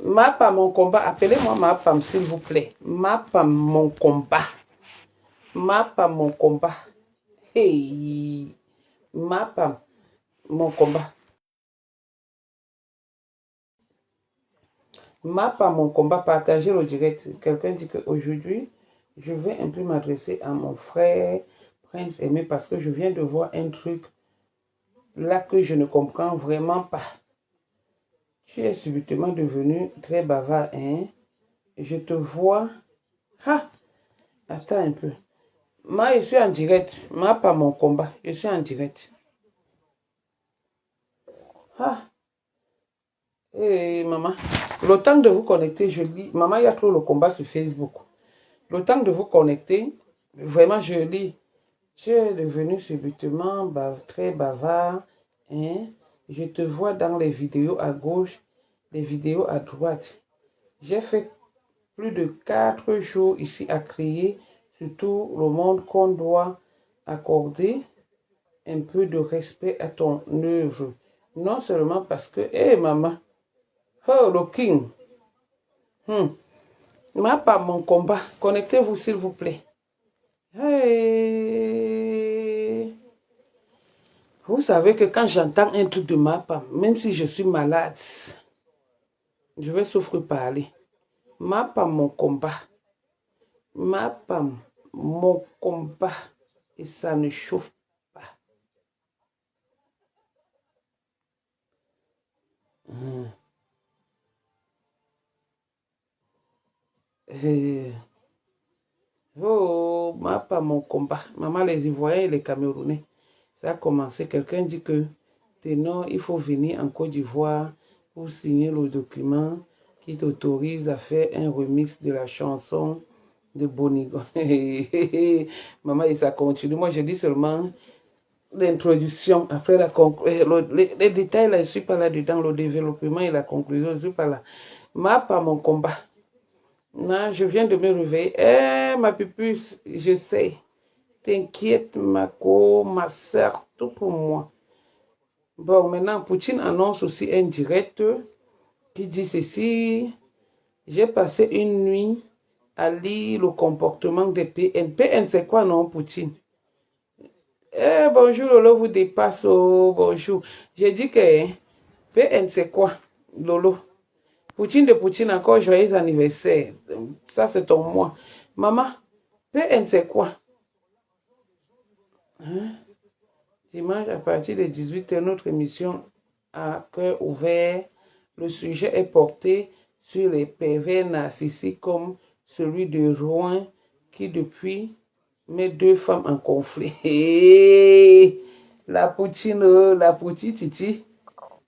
Ma Pam, mon combat. Appelez-moi Ma Pam, s'il vous plaît. Ma Pam, mon combat. Ma Pam, mon combat. Hey. Ma Pam, mon combat. Ma Pam, mon combat. Partagez le direct. Quelqu'un dit qu'aujourd'hui, je vais un peu m'adresser à mon frère Prince Aimé parce que je viens de voir un truc là que je ne comprends vraiment pas. Tu es subitement devenu très bavard, hein? Je te vois. Ah, attends un peu. Moi, je suis en direct. Moi, pas mon combat. Je suis en direct. Ah, maman. Le temps de vous connecter, je lis. Maman, il y a trop le combat sur Facebook. Le temps de vous connecter, vraiment, je lis. Tu es devenu subitement très bavard, hein? Je te vois dans les vidéos à gauche, les vidéos à droite. J'ai fait plus de 4 jours ici à crier sur tout le monde qu'on doit accorder un peu de respect à ton œuvre. Non seulement parce que, hé maman, oh le king, m'a pas mon combat. Connectez-vous s'il vous plaît. Hey. Vous savez que quand j'entends un truc de ma part, même si je suis malade, je vais souffrir parler. Ma part mon combat. Ma Pam, mon combat, et ça ne chauffe pas. Oh, ma Pam, mon combat. Maman, les Ivoiriens et les Camerounais. Ça a commencé. Quelqu'un dit que non, il faut venir en Côte d'Ivoire pour signer le document qui t'autorise à faire un remix de la chanson de Bonigo. Maman, et ça continue. Moi, je dis seulement l'introduction, après la conclusion, les détails, là, je ne suis pas là-dedans, le développement et la conclusion, je ne suis pas là. Ma pas mon combat. Non, je viens de me réveiller. Ma pupuce, je sais. T'inquiète, ma soeur, tout pour moi. Bon, maintenant, Poutine annonce aussi un direct qui dit ceci. J'ai passé une nuit à lire le comportement des PN. PN, c'est quoi, non, Poutine? Bonjour, Lolo vous dépasse. Oh, bonjour. J'ai dit que PN, c'est quoi, Lolo? Poutine de Poutine, encore joyeux anniversaire. Ça, c'est ton mois. Maman, PN, c'est quoi? Dimanche, à partir de 18h, notre émission à cœur ouvert. Le sujet est porté sur les pervers narcissiques comme celui de Rouen qui, depuis, met 2 femmes en conflit. La Poutine, oh, la Poutine Titi.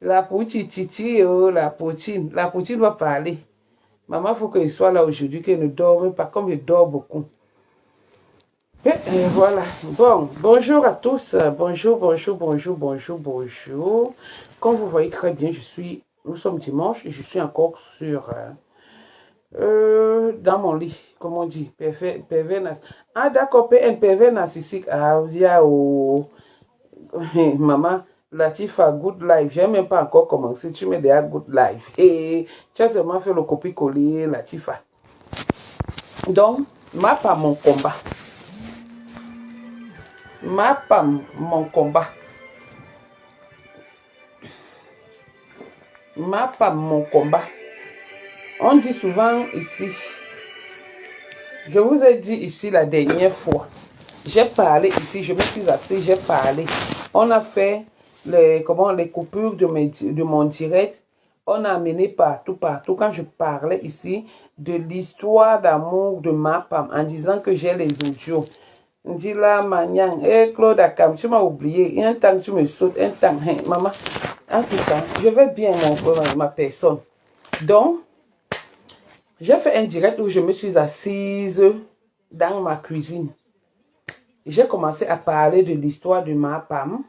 La Poutine Titi, oh, la Poutine. La Poutine va parler. Maman, il faut qu'elle soit là aujourd'hui, qu'elle ne dorme pas comme elle dort beaucoup. Et voilà. Bon, bonjour à tous. Bonjour, bonjour, bonjour, bonjour, bonjour. Comme vous voyez très bien, nous sommes dimanche et je suis encore dans mon lit, comme on dit, pervers narcissique. Ah d'accord, un pervers narcissique. Ah, via au... Maman, Latifa, good life. J'ai même pas encore commencé, tu mets déjà good life. Et tu as seulement fait le copier-coller, Latifa. Donc, ma pas mon combat. Ma Pam, mon combat. Ma Pam, mon combat. On dit souvent ici, je vous ai dit ici la dernière fois, j'ai parlé ici, je me suis assise, j'ai parlé. On a fait les coupures de mon direct. On a amené partout. Quand je parlais ici de l'histoire d'amour de ma Pam, en disant que j'ai les audios. On dit là, Magnan, Claude Akam, tu m'as oublié. Un temps, tu me sautes, un temps, maman. En tout cas, je vais bien ma personne. Donc, j'ai fait un direct où je me suis assise dans ma cuisine. J'ai commencé à parler de l'histoire de ma Pam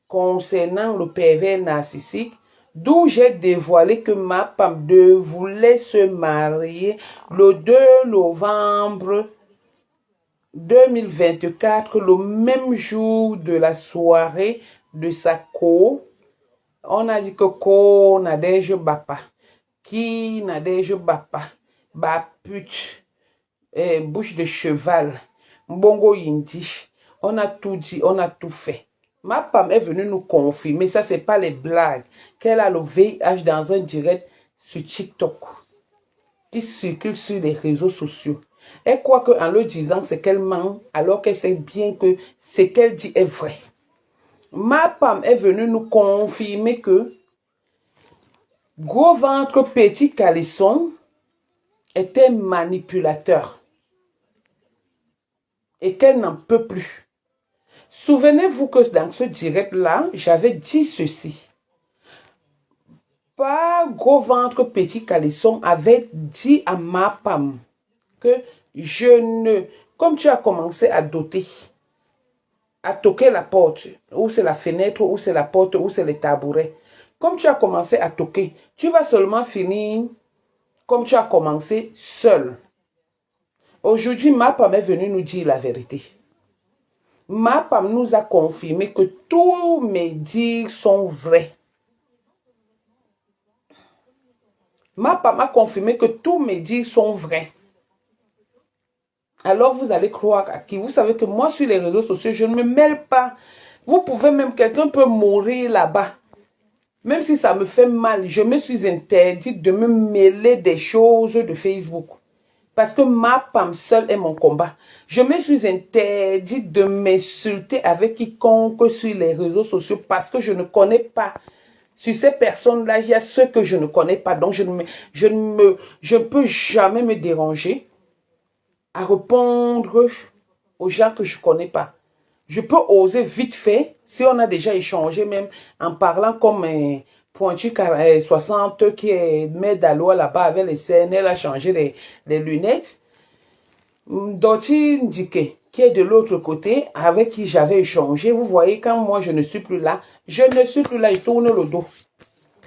concernant le pervers narcissique, d'où j'ai dévoilé que ma Pam voulait se marier le 2 novembre 2024, le même jour de la soirée de sa co. On a dit que ko Nadège Bapa. qui n'a des jeux bapa, pute, bouche de cheval, mbongo indi. On a tout dit, on a tout fait. Ma femme est venue nous confirmer, ça c'est pas les blagues, qu'elle a le VIH dans un direct sur TikTok qui circule sur les réseaux sociaux. Elle croit qu'en le disant, c'est qu'elle ment, alors qu'elle sait bien que ce qu'elle dit est vrai. Ma femme est venue nous confirmer que gros ventre, petit caleçon était manipulateur et qu'elle n'en peut plus. Souvenez-vous que dans ce direct-là, j'avais dit ceci. Pas gros ventre, petit caleçon avait dit à ma femme que je ne... Comme tu as commencé à doter, à toquer la porte, ou c'est la fenêtre, ou c'est la porte, ou c'est les tabourets. Comme tu as commencé à toquer, tu vas seulement finir comme tu as commencé seul. Aujourd'hui, ma femme est venue nous dire la vérité. Ma femme nous a confirmé que tous mes dires sont vrais. Ma femme a confirmé que tous mes dires sont vrais. Alors vous allez croire à qui? Vous savez que moi sur les réseaux sociaux, je ne me mêle pas. Vous pouvez même, quelqu'un peut mourir là-bas. Même si ça me fait mal, je me suis interdite de me mêler des choses de Facebook. Parce que ma femme seule est mon combat. Je me suis interdite de m'insulter avec quiconque sur les réseaux sociaux parce que je ne connais pas. Sur ces personnes-là, il y a ceux que je ne connais pas. Donc, je ne peux jamais me déranger à répondre aux gens que je ne connais pas. Je peux oser vite fait, si on a déjà échangé, même en parlant comme un pointu 60 qui est maître d'Alois là-bas avec les scènes, elle a changé les lunettes. Doti Ndike, qui est de l'autre côté, avec qui j'avais échangé. Vous voyez, quand moi je ne suis plus là, je tourne le dos.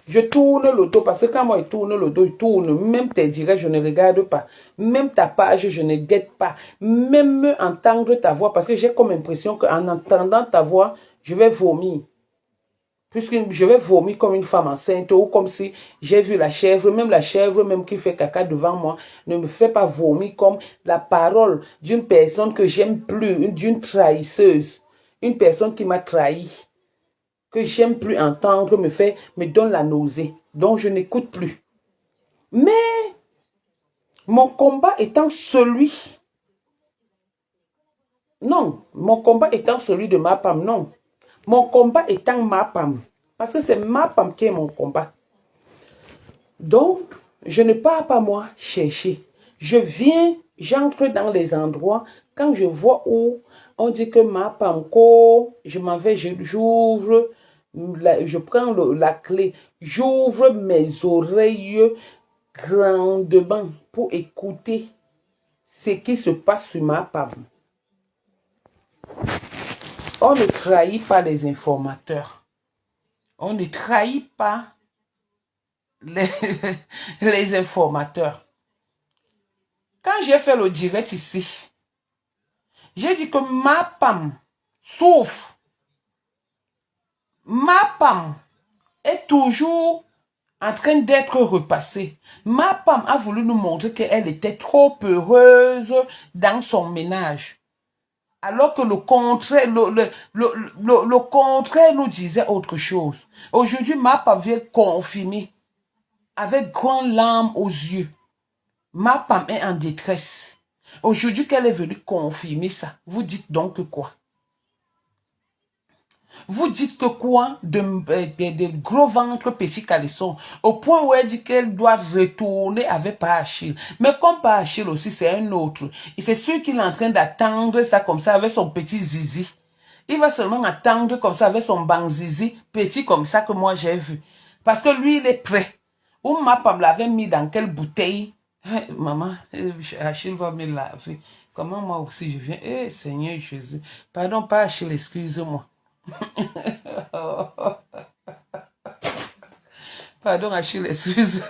Je tourne le dos parce que quand moi je tourne le dos, je tourne. Même tes directs, je ne regarde pas. Même ta page, je ne guette pas. Même entendre ta voix, parce que j'ai comme impression qu'en entendant ta voix, je vais vomir. Puisque je vais vomir comme une femme enceinte ou comme si j'ai vu la chèvre, même qui fait caca devant moi, ne me fait pas vomir comme la parole d'une personne que j'aime plus, d'une trahisseuse, une personne qui m'a trahi, que j'aime plus entendre, me donne la nausée, donc je n'écoute plus. Mais mon combat étant celui, non, mon combat étant celui de ma femme, non. Mon combat étant ma femme. Parce que c'est ma femme qui est mon combat. Donc, je ne pars pas moi chercher. Je viens, j'entre dans les endroits. Quand je vois où on dit que ma femme, je m'en vais, j'ouvre, je prends la clé, j'ouvre mes oreilles grandement pour écouter ce qui se passe sur ma femme. On ne trahit pas les informateurs. On ne trahit pas les informateurs. Quand j'ai fait le direct ici, j'ai dit que ma femme souffre. Ma femme est toujours en train d'être repassée. Ma femme a voulu nous montrer qu'elle était trop heureuse dans son ménage. Alors que le contraire, le contraire nous disait autre chose. Aujourd'hui, ma femme vient confirmer avec grandes larmes aux yeux. Ma femme est en détresse. Aujourd'hui qu'elle est venue confirmer ça, vous dites donc que quoi? Vous dites que quoi de gros ventre, petit caleçon, au point où elle dit qu'elle doit retourner avec Pa Achille. Mais comme Pa Achille aussi, c'est un autre. Et c'est sûr qu'il est en train d'attendre ça comme ça avec son petit zizi. Il va seulement attendre comme ça avec son bang zizi, petit comme ça que moi j'ai vu. Parce que lui, il est prêt. Ou ma femme l'avait mis dans quelle bouteille? Maman, Achille va me laver. Comment moi aussi je viens? Eh, Seigneur Jésus. Pardon, pas Achille, excuse-moi. Pardon, Achille, excuse.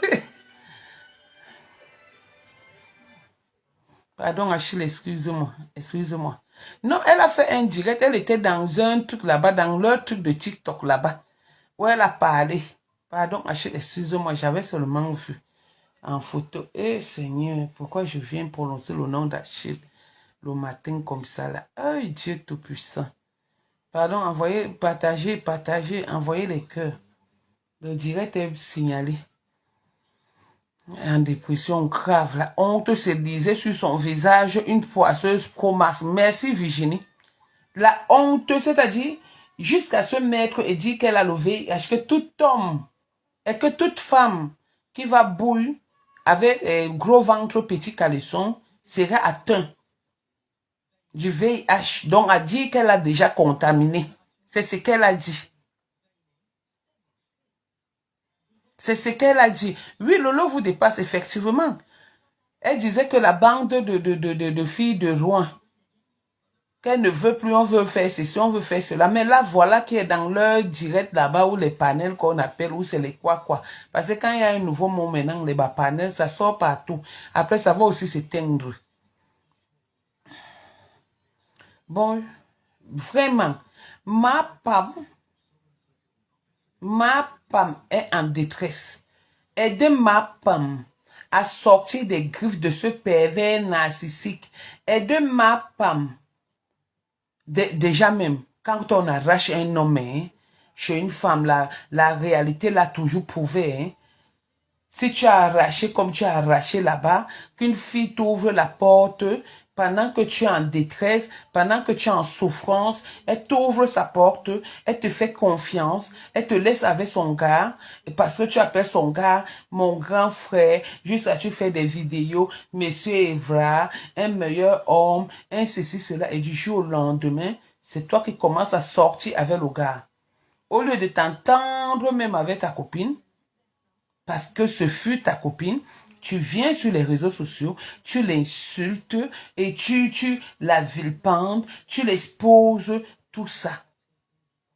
Pardon, Achille, excuse-moi. Excuse-moi. Non, elle a fait un direct. Elle était dans un truc là-bas, dans leur truc de TikTok là-bas, où elle a parlé. Pardon, Achille, excuse-moi, j'avais seulement vu. en photo. Eh Seigneur, pourquoi je viens prononcer le nom d'Achille le matin comme ça là? Oh Dieu Tout-Puissant. Pardon, envoyez, partagez, envoyez les cœurs. Le direct est signalé. En dépression grave, la honte se lisait sur son visage, une poisseuse promesse. Merci Virginie. La honte, c'est-à-dire, jusqu'à se mettre et dire qu'elle a levé, que tout homme et que toute femme qui va bouillir avec gros ventre, petit caleçon, sera atteint du VIH. Donc, a dit qu'elle a déjà contaminé. C'est ce qu'elle a dit. C'est ce qu'elle a dit. Oui, Lolo vous dépasse effectivement. Elle disait que la bande de filles de Rouen, qu'elle ne veut plus, on veut faire ceci, on veut faire cela. Mais là, voilà qui est dans leur direct là-bas, ou les panels qu'on appelle, ou c'est les quoi. Parce que quand il y a un nouveau mot maintenant, les panels, ça sort partout. Après, ça va aussi s'éteindre. Bon, vraiment, ma femme est en détresse. Aidez ma femme à sortir des griffes de ce pervers narcissique. Aidez ma femme. Déjà même, quand on arrache un homme, hein, chez une femme, la réalité l'a toujours prouvé. Hein. Si tu as arraché comme tu as arraché là-bas, qu'une fille t'ouvre la porte, pendant que tu es en détresse, pendant que tu es en souffrance, elle t'ouvre sa porte, elle te fait confiance, elle te laisse avec son gars, parce que tu appelles son gars, mon grand frère, juste à tu fais des vidéos, Monsieur Evra, un meilleur homme, un ceci, cela, et du jour au lendemain, c'est toi qui commences à sortir avec le gars. Au lieu de t'entendre même avec ta copine, parce que ce fut ta copine, tu viens sur les réseaux sociaux, tu l'insultes et tu la vilipendes, tu l'exposes, tout ça.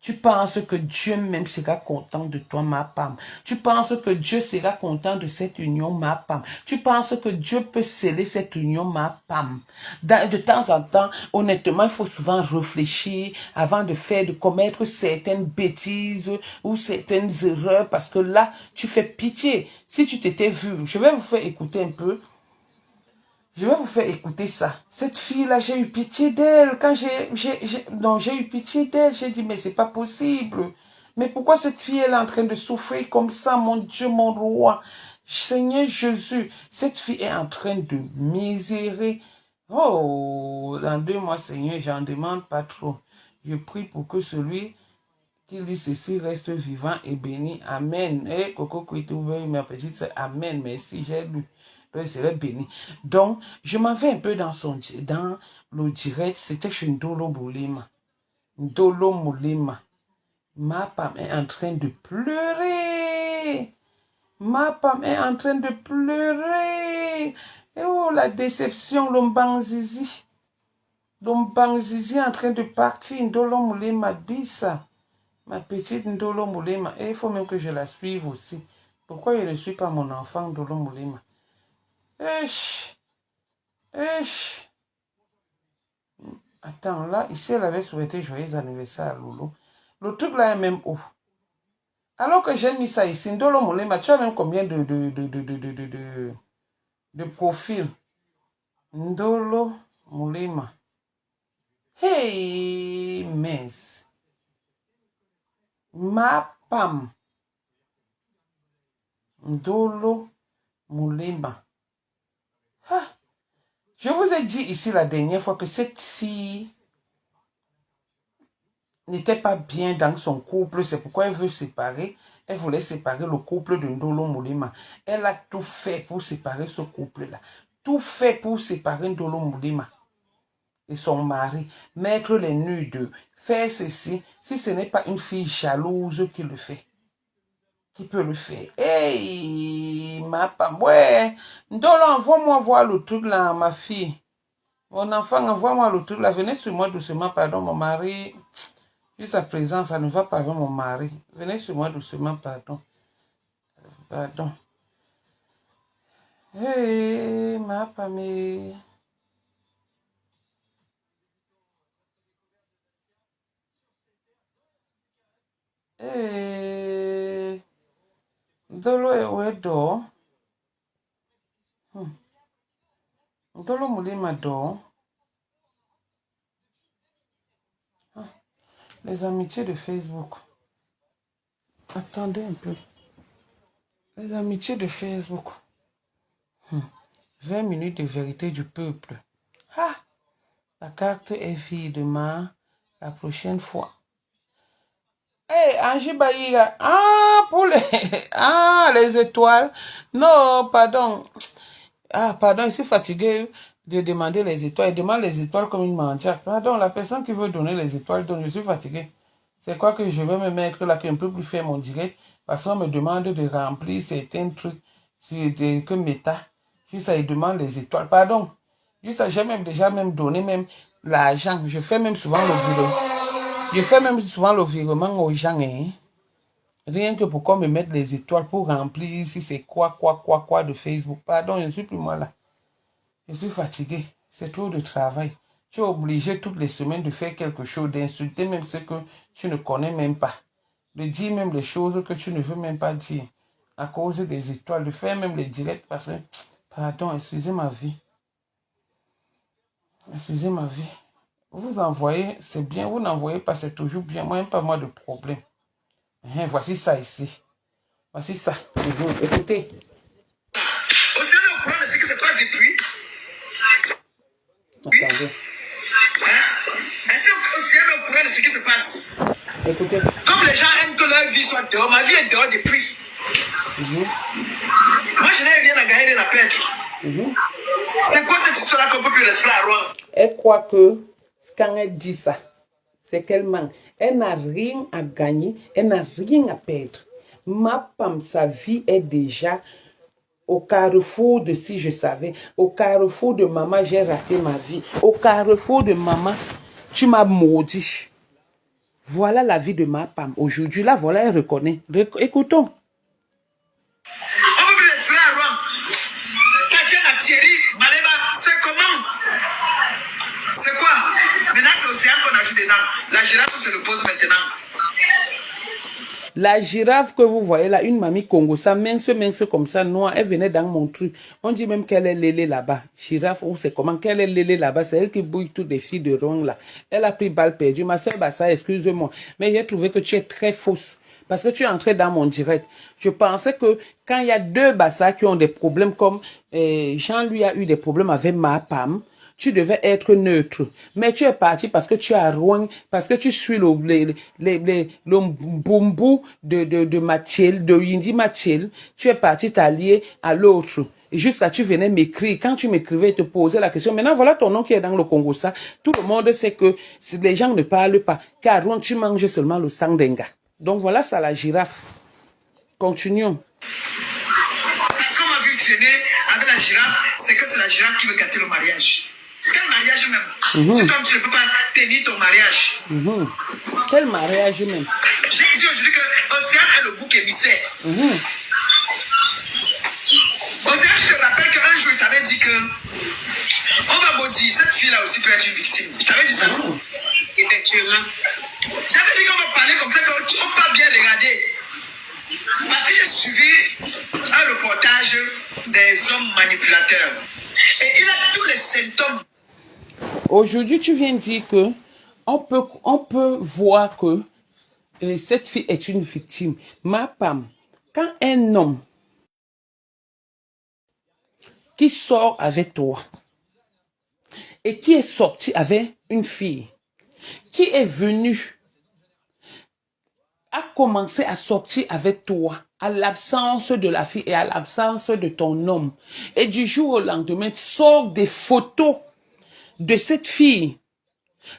Tu penses que Dieu même sera content de toi, ma femme. Tu penses que Dieu sera content de cette union, ma femme. Tu penses que Dieu peut sceller cette union, ma femme. De temps en temps, honnêtement, il faut souvent réfléchir avant de commettre certaines bêtises ou certaines erreurs parce que là, tu fais pitié. Si tu t'étais vu, je vais vous faire écouter un peu. Je vais vous faire écouter ça. Cette fille-là, j'ai eu pitié d'elle. Quand j'ai eu pitié d'elle, j'ai dit, mais c'est pas possible. Mais pourquoi cette fille, elle est en train de souffrir comme ça, mon Dieu, mon roi? Seigneur Jésus, cette fille est en train de misérer. Oh, dans 2 mois, Seigneur, j'en demande pas trop. Je prie pour que celui qui lui ceci reste vivant et béni. Amen. Eh, Coco Kouitou, ma petite sœur, amen. Merci, j'ai lu. Donc, il serait béni. Donc, je m'en vais un peu dans le direct. C'était chez Ndolo Moulema. Ndolo Moulema. Ma femme est en train de pleurer. Ma femme est en train de pleurer. Et oh, la déception, Lombanzizi. Lombanzizi est en train de partir. Ndolo Moulema dit ça. Ma petite Ndolo Moulema. Et il faut même que je la suive aussi. Pourquoi je ne suis pas mon enfant, Ndolo Moulema? Attends, là, ici, elle avait souhaité joyeux anniversaire à Loulou. Le truc là est même où? Alors que j'ai mis ça ici, Ndolo Moulema, tu as même combien de profils? Ndolo Moulema. Hey, mince. Ma Pam. Ndolo Moulema. Ah. Je vous ai dit ici la dernière fois que cette fille n'était pas bien dans son couple, c'est pourquoi elle veut séparer. Elle voulait séparer le couple de Ndolo Moulema. Elle a tout fait pour séparer ce couple-là. Tout fait pour séparer Ndolo Moulema et son mari. Mettre les nus d'eux. Faire ceci, si ce n'est pas une fille jalouse qui le fait. Qui peut le faire. Hey, ma femme, ouais. Ndolo, envoie-moi voir le truc là, ma fille. Mon enfant, envoie-moi le truc là. Venez sur moi doucement, pardon, mon mari. Juste à présent, ça ne va pas avec mon mari. Venez sur moi doucement, pardon. Pardon. Hey, ma famille. Hey. Dolo est où est dehors? Ntolo moulé m'adore. Les amitiés de Facebook. Attendez un peu. Les amitiés de Facebook. 20 minutes de vérité du peuple. Ah! La carte est vide demain. La prochaine fois. Hey, Angie Baïga. Ah, pour les... Ah, les étoiles. Non, pardon. Ah, pardon, je suis fatigué de demander les étoiles. Il demande les étoiles comme une mendiante. Pardon, la personne qui veut donner les étoiles donne. Je suis fatigué. C'est quoi que je vais me mettre là, que ne peut plus faire mon direct. Parce qu'on me demande de remplir certains trucs que Meta. Juste ça, il demande les étoiles. Pardon. Juste ça, j'ai même déjà même donné même l'argent. Je fais même souvent le virement. Je fais même souvent le virement aux gens. Hein. Rien que pour qu'on me mette les étoiles pour remplir si c'est quoi de Facebook. Pardon, je ne suis plus moi là. Je suis fatigué. C'est trop de travail. Tu es obligé toutes les semaines de faire quelque chose, d'insulter même ce que tu ne connais même pas. De dire même les choses que tu ne veux même pas dire. À cause des étoiles. De faire même les directs parce que... Pardon, excusez ma vie. Excusez ma vie. Vous envoyez, c'est bien. Vous n'envoyez pas, c'est toujours bien. Moi, pas moi de problème. Voici ça ici. Voici ça. Écoutez. Aussi, on est au courant de ce qui se passe depuis. Attendez. Est-ce qu'on est au courant de ce qui se passe? Écoutez. Comme les gens aiment que leur vie soit dehors, ma vie est dehors depuis. Moi, je n'ai rien à gagner, rien à perdre. C'est quoi cette histoire-là qu'on peut plus rester à Rouen? Elle croit que quand elle dit ça, c'est qu'elle manque. Elle n'a rien à gagner, elle n'a rien à perdre. Ma femme, sa vie est déjà au carrefour de si je savais, au carrefour de maman, j'ai raté ma vie, au carrefour de maman, tu m'as maudit. Voilà la vie de ma femme. Aujourd'hui, là, voilà, elle reconnaît. Écoutons. On peut plus rester à Rouen. Tatiana, Thierry, Malema, c'est comment? C'est quoi? Maintenant, c'est l'océan qu'on a ajoute dedans. La girafe se repose maintenant. La girafe que vous voyez là, une mamie Congo, ça mince comme ça, noire, elle venait dans mon truc. On dit même qu'elle est lélé là-bas. Girafe, ou c'est comment qu'elle est lélé là-bas, c'est elle qui bouille toutes les filles de Rong là. Elle a pris balle perdue. Ma soeur Bassa, excuse-moi, mais j'ai trouvé que tu es très fausse. Parce que tu es entré dans mon direct. Je pensais que quand il y a deux Bassa qui ont des problèmes comme Jean-Louis a eu des problèmes avec ma Pam, tu devais être neutre. Mais tu es parti parce que tu as Rouen, parce que tu suis le bombou de Mathilde, de Yindi Mathilde. Tu es parti t'allier à l'autre. Et jusqu'à tu venais m'écrire. Quand tu m'écrivais et te posais la question, maintenant voilà ton nom qui est dans le Congo. Ça, tout le monde sait que les gens ne parlent pas. Car Rouen, tu manges seulement le sang d'un gars. Donc voilà ça la girafe. Continuons. Parce qu'on m'a vu traîner avec la girafe, c'est que c'est la girafe qui veut gâter le mariage. Quel mariage même? Si toi tu ne peux pas tenir ton mariage. Quel mariage même? J'ai dit aujourd'hui que Océane est le bouc émissaire. Océane, je te rappelle qu'un jour, il t'avait dit que on va maudire, cette fille-là aussi peut être une victime. Je t'avais dit ça. Effectivement. J'avais dit qu'on va parler comme ça, qu'on ne peut pas bien regarder. Parce que j'ai suivi un reportage des hommes manipulateurs. Et il a tous les symptômes. Aujourd'hui, tu viens dire que on peut voir que cette fille est une victime. Ma femme, quand un homme qui sort avec toi et qui est sorti avec une fille, qui est venu, a commencé à sortir avec toi, à l'absence de la fille et à l'absence de ton homme, et du jour au lendemain, tu sors des photos de cette fille,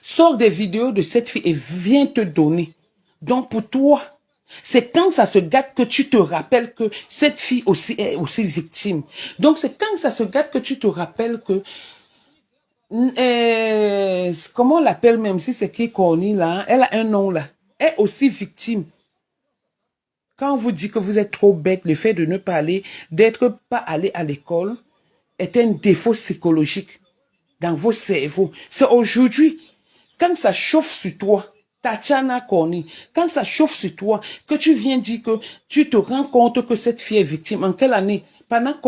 sors des vidéos de cette fille et viens te donner. Donc pour toi, c'est quand ça se gâte que tu te rappelles que cette fille aussi est aussi victime. Donc c'est quand ça se gâte que tu te rappelles que comment on l'appelle même si c'est qui Corny là, elle a un nom là, est aussi victime. Quand on vous dit que vous êtes trop bête, le fait de ne pas aller, d'être pas allé à l'école est un défaut psychologique dans vos cerveaux. C'est aujourd'hui, quand ça chauffe sur toi, Tatiana Corny, quand ça chauffe sur toi, que tu viens dire que tu te rends compte que cette fille est victime, en quelle année?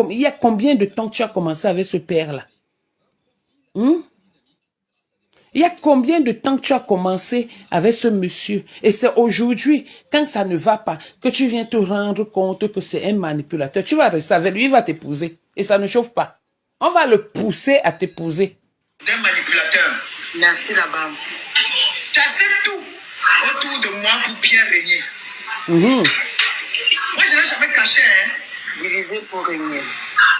il y a combien de temps tu as commencé avec ce père-là? Il y a combien de temps que tu as commencé avec ce monsieur? Et c'est aujourd'hui, quand ça ne va pas, que tu viens te rendre compte que c'est un manipulateur. Tu vas rester avec lui, il va t'épouser. Et ça ne chauffe pas. On va le pousser à t'épouser. D'un manipulateur. Merci là-bas. Tu as fait tout autour de moi pour bien régner. Moi, je n'ai jamais caché, hein. Diviser pour régner.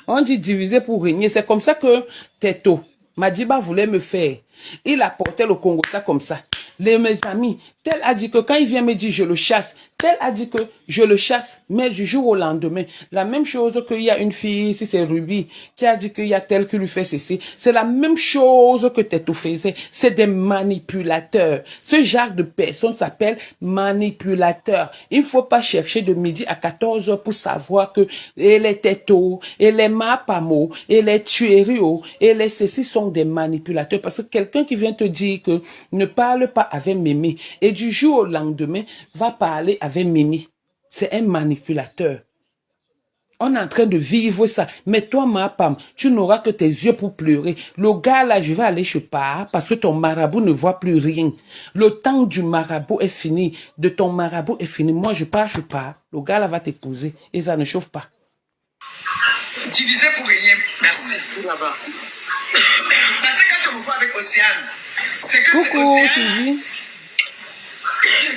On dit diviser pour régner. C'est comme ça que Teto, Madiba voulait me faire. Il apportait le Congo ça comme ça. Mes amis, tel a dit que quand il vient me dire je le chasse, tel a dit que je le chasse, mais du jour au lendemain, la même chose qu'il y a une fille, si c'est Ruby, qui a dit qu'il y a tel qui lui fait ceci, c'est la même chose que Teto faisait. C'est des manipulateurs. Ce genre de personne s'appelle manipulateur. Il ne faut pas chercher de midi à 14 h pour savoir que les Teto, et les Mapamo, et les Tuerio, et les ceci sont des manipulateurs. Parce que quelqu'un qui vient te dire que ne parle pas avec Mémé et du jour au lendemain va parler avec Mimi, c'est un manipulateur. On est en train de vivre ça. Mais toi, ma Pam, tu n'auras que tes yeux pour pleurer. Le gars là, je vais aller chez part parce que ton marabout ne voit plus rien. Le temps du marabout est fini. De ton marabout est fini. Moi, je pars chez part. Le gars là va t'épouser et ça ne chauffe pas. Diviser pour régner. Merci là-bas. Parce que quand on me voit avec Océane, c'est que coucou, c'est Sylvie.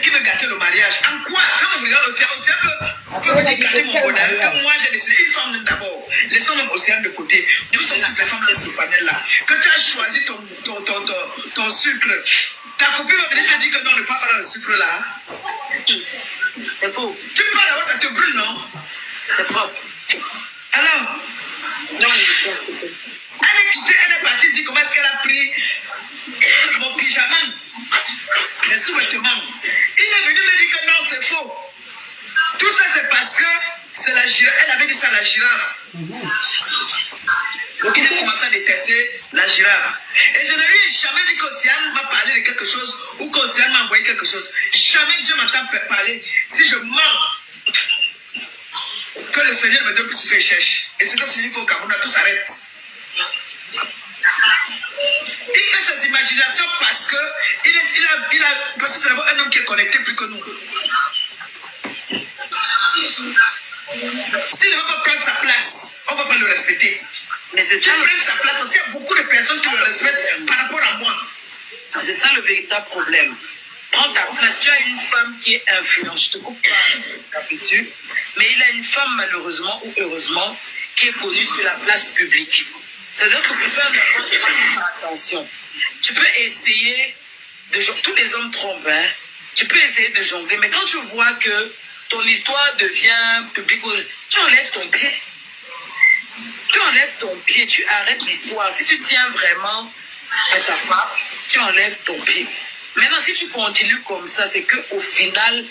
Qui veut gâter le mariage. En quoi? Quand on regarde Océane peut venir gâter mon bonheur. Que moi j'ai décidé une femme d'abord. Laissons même Océane de côté. Nous sommes toutes les femmes de ce panel-là. Que tu as choisi ton sucre. Ta copine va venir te dire que non, ne parle pas dans le sucre là. C'est faux. Tu parles là-bas, ça te brûle, non? C'est propre. Alors? Non, elle est quittée, elle est partie dire comment est-ce qu'elle a pris mon pyjama, les sous-vêtements. Il est venu me dire que non, c'est faux. Tout ça, c'est parce que c'est la girafe. Elle avait dit ça à la girafe. Donc il a commencé à détester la girafe. Et je ne lui ai jamais dit qu'Océane m'a parlé de quelque chose ou qu'Océane m'a envoyé quelque chose. Jamais Dieu m'entend parler. Si je mens, que le Seigneur me donne plus ce que je cherche. Et ce que signifie au Cameroun, tout s'arrête. Il fait ses imaginations parce que parce que c'est d'abord un homme qui est connecté plus que nous. S'il ne veut pas prendre sa place, on ne va pas le respecter. Mais c'est ça. Prendre sa place parce qu'il y a beaucoup de personnes qui le respectent par rapport à moi. C'est ça le véritable problème. Prends ta place. Tu as une femme qui est influente. Je te coupe pas l'habitude. Mais il a une femme, malheureusement ou heureusement, qui est connue sur la place publique. C'est-à-dire que pour faire attention. Tu peux essayer de... Tous les hommes trompent, hein. Tu peux essayer de jongler. Mais quand tu vois que ton histoire devient publique, tu enlèves ton pied. Tu enlèves ton pied, tu arrêtes l'histoire. Si tu tiens vraiment à ta femme, tu enlèves ton pied. Maintenant, si tu continues comme ça, c'est qu'au final,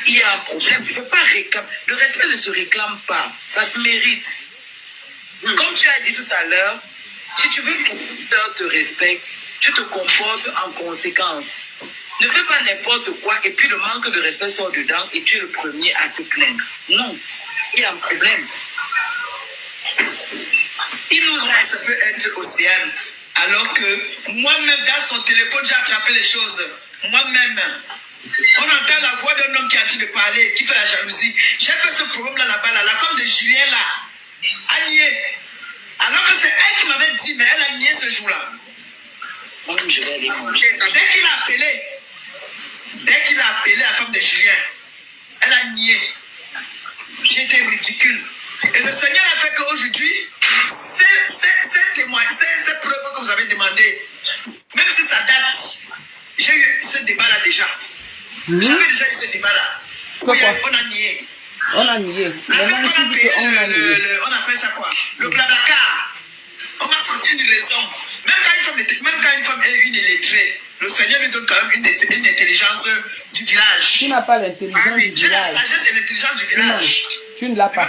il y a un problème. Tu ne peux pas réclamer. Le respect ne se réclame pas. Ça se mérite. Comme tu as dit tout à l'heure, si tu veux que ton père te respecte, tu te comportes en conséquence. Ne fais pas n'importe quoi et puis le manque de respect sort dedans et tu es le premier à te plaindre. Non, il y a un problème. Il nous reste, ça peut être Océane. Alors que moi-même, dans son téléphone, j'ai attrapé les choses. Moi-même. On entend la voix d'un homme qui a dit de parler, qui fait la jalousie. J'ai fait ce problème là-bas, là. La femme de Julien, là, a nié. Alors que c'est elle qui m'avait dit, mais elle a nié ce jour-là. Dès qu'il a appelé la femme de Julien, elle a nié. J'étais ridicule. Et le Seigneur a fait qu'aujourd'hui, ces témoignages, ces preuves que vous avez demandées, même si ça date, j'ai eu ce débat-là déjà. J'avais déjà eu ce débat-là. On a nié. On a nié. On appelle ça quoi? Le blablacar. On m'a sorti une raison. Même quand une femme est une illettrée, le Seigneur lui donne quand même une intelligence du village. Tu n'as pas l'intelligence du village. La sagesse et l'intelligence du village. Tu ne l'as pas.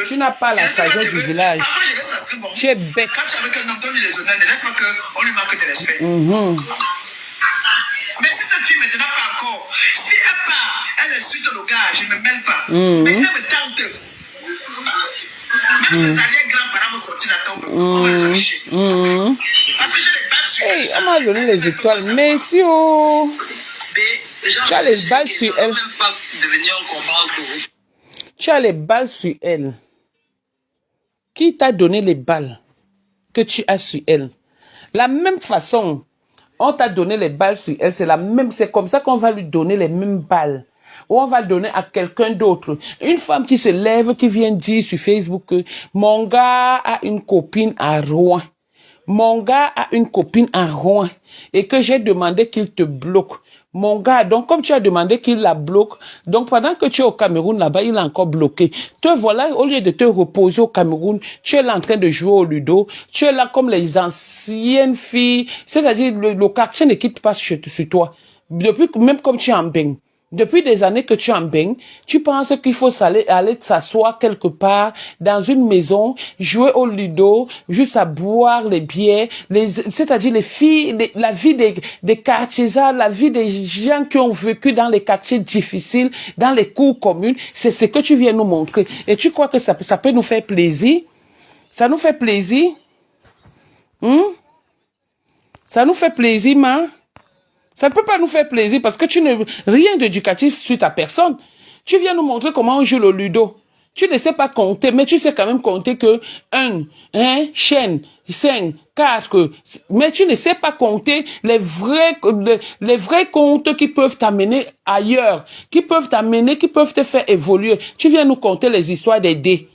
Tu n'as pas la sagesse du village. Parfois, je reste parce que bon. Tu es bête. Quand tu es avec un homme, donne-lui les honneurs, ne laisse pas qu'on lui manque de respect. Mais si cette fille ne me demande pas encore, si elle part, elle insulte le gars, je ne me mêle pas. Mais si elle me tente, même que ces arrière-grands-parents me sortent la tombe, on va les afficher. Parce que j'ai les balles sur Hey, on m'a donné les étoiles. Merci, oh. Tu as les balles sur elle. Tu as les balles sur elle. Qui t'a donné les balles que tu as sur elle? La même façon, on t'a donné les balles sur elle, c'est la même, c'est comme ça qu'on va lui donner les mêmes balles. Ou on va le donner à quelqu'un d'autre. Une femme qui se lève, qui vient dire sur Facebook que mon gars a une copine à Rouen. Mon gars a une copine à Rouen et que j'ai demandé qu'il te bloque. Mon gars, donc comme tu as demandé qu'il la bloque, donc pendant que tu es au Cameroun là-bas, il a encore bloqué. Te voilà, au lieu de te reposer au Cameroun, tu es là en train de jouer au ludo. Tu es là comme les anciennes filles, c'est-à-dire le quartier ne quitte pas sur toi. Depuis, même comme tu es en bain. Depuis des années que tu en baignes, tu penses qu'il faut aller s'asseoir quelque part dans une maison, jouer au ludo, juste à boire les bières, c'est-à-dire les filles, la vie des quartiers, la vie des gens qui ont vécu dans les quartiers difficiles, dans les cours communes, c'est ce que tu viens nous montrer. Et tu crois que ça peut nous faire plaisir? Ça nous fait plaisir? Ça nous fait plaisir, ma? Ça ne peut pas nous faire plaisir parce que tu n'as rien d'éducatif sur ta personne. Tu viens nous montrer comment on joue le ludo. Tu ne sais pas compter, mais tu sais quand même compter que 1, chaîne, 5, 4, mais tu ne sais pas compter les vrais comptes qui peuvent t'amener ailleurs, qui peuvent te faire évoluer. Tu viens nous conter les histoires des dés.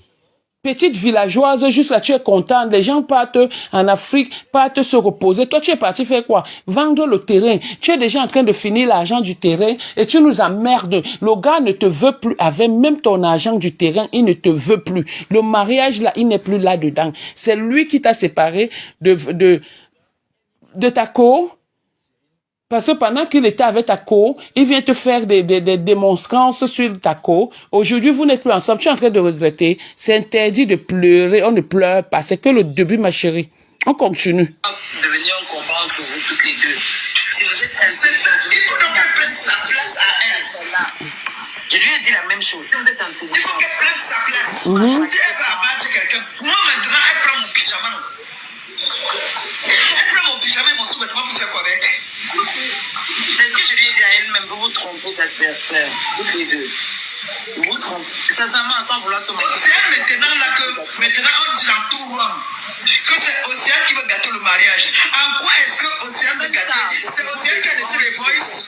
Petite villageoise, juste là, tu es contente. Les gens partent en Afrique, partent se reposer. Toi, tu es parti faire quoi? Vendre le terrain. Tu es déjà en train de finir l'argent du terrain et tu nous emmerdes. Le gars ne te veut plus avec même ton argent du terrain. Il ne te veut plus. Le mariage, là, il n'est plus là-dedans. C'est lui qui t'a séparé de ta co. Parce que pendant qu'il était avec ta co, il vient te faire des démonstrances sur ta co. Aujourd'hui, vous n'êtes plus ensemble. Tu es en train de regretter. C'est interdit de pleurer. On ne pleure pas. C'est que le début, ma chérie. On continue. De venir en combat entre vous toutes les deux. Si vous êtes un peu, il faut donc qu'elle prenne sa place à elle. Je lui ai dit la même chose. Si vous êtes un peu, il faut qu'elle prenne sa place. Si elle va abattre quelqu'un, moi maintenant, elle prend mon pyjama. Elle prend mon pyjama et mon sous-vêtement pour faire quoi avec? C'est ce que je lui ai dit à elle-même. Vous vous trompez d'adversaire, toutes les deux. Vous vous trompez. Sincèrement, sans vouloir tomber. C'est maintenant là que, maintenant on dit dans tout Rome que c'est Océane qui veut gâter le mariage. En quoi est-ce que Océane veut gâter? C'est Océane qui a laissé les voices.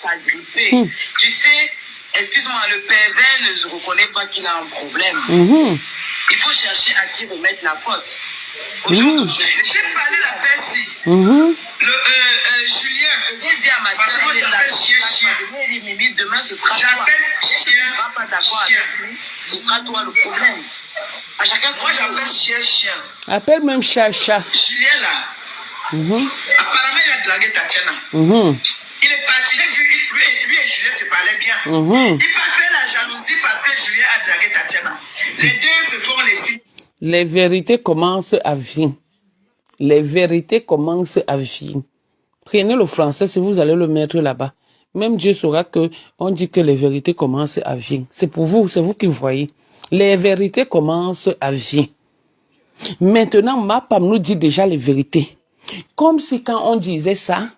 Tu sais, excuse-moi, le pervers ne se reconnaît pas qu'il a un problème. Il faut chercher à qui remettre la faute. Aujourd'hui, j'ai parlé la veille-ci. Julien, j'ai dit à ma soeur, moi j'appelle chien. Demain ce sera toi. J'appelle chien. Tu ne seras pas d'accord avec lui. Ce sera toi le problème. À chacun, moi j'appelle chien. Appelle même chat. Julien là. Apparemment il a dragué Tatiana. Il est parti, j'ai vu, lui et Julien se parlaient bien. Il m'a fait la jalousie parce que Julien a dragué Tatiana. Les deux se font les signes. Les vérités commencent à venir. Les vérités commencent à venir. Prenez le français si vous allez le mettre là-bas. Même Dieu saura que on dit que les vérités commencent à venir. C'est pour vous, c'est vous qui voyez. Les vérités commencent à venir. Maintenant, Mapam nous dit déjà les vérités. Comme si quand on disait ça,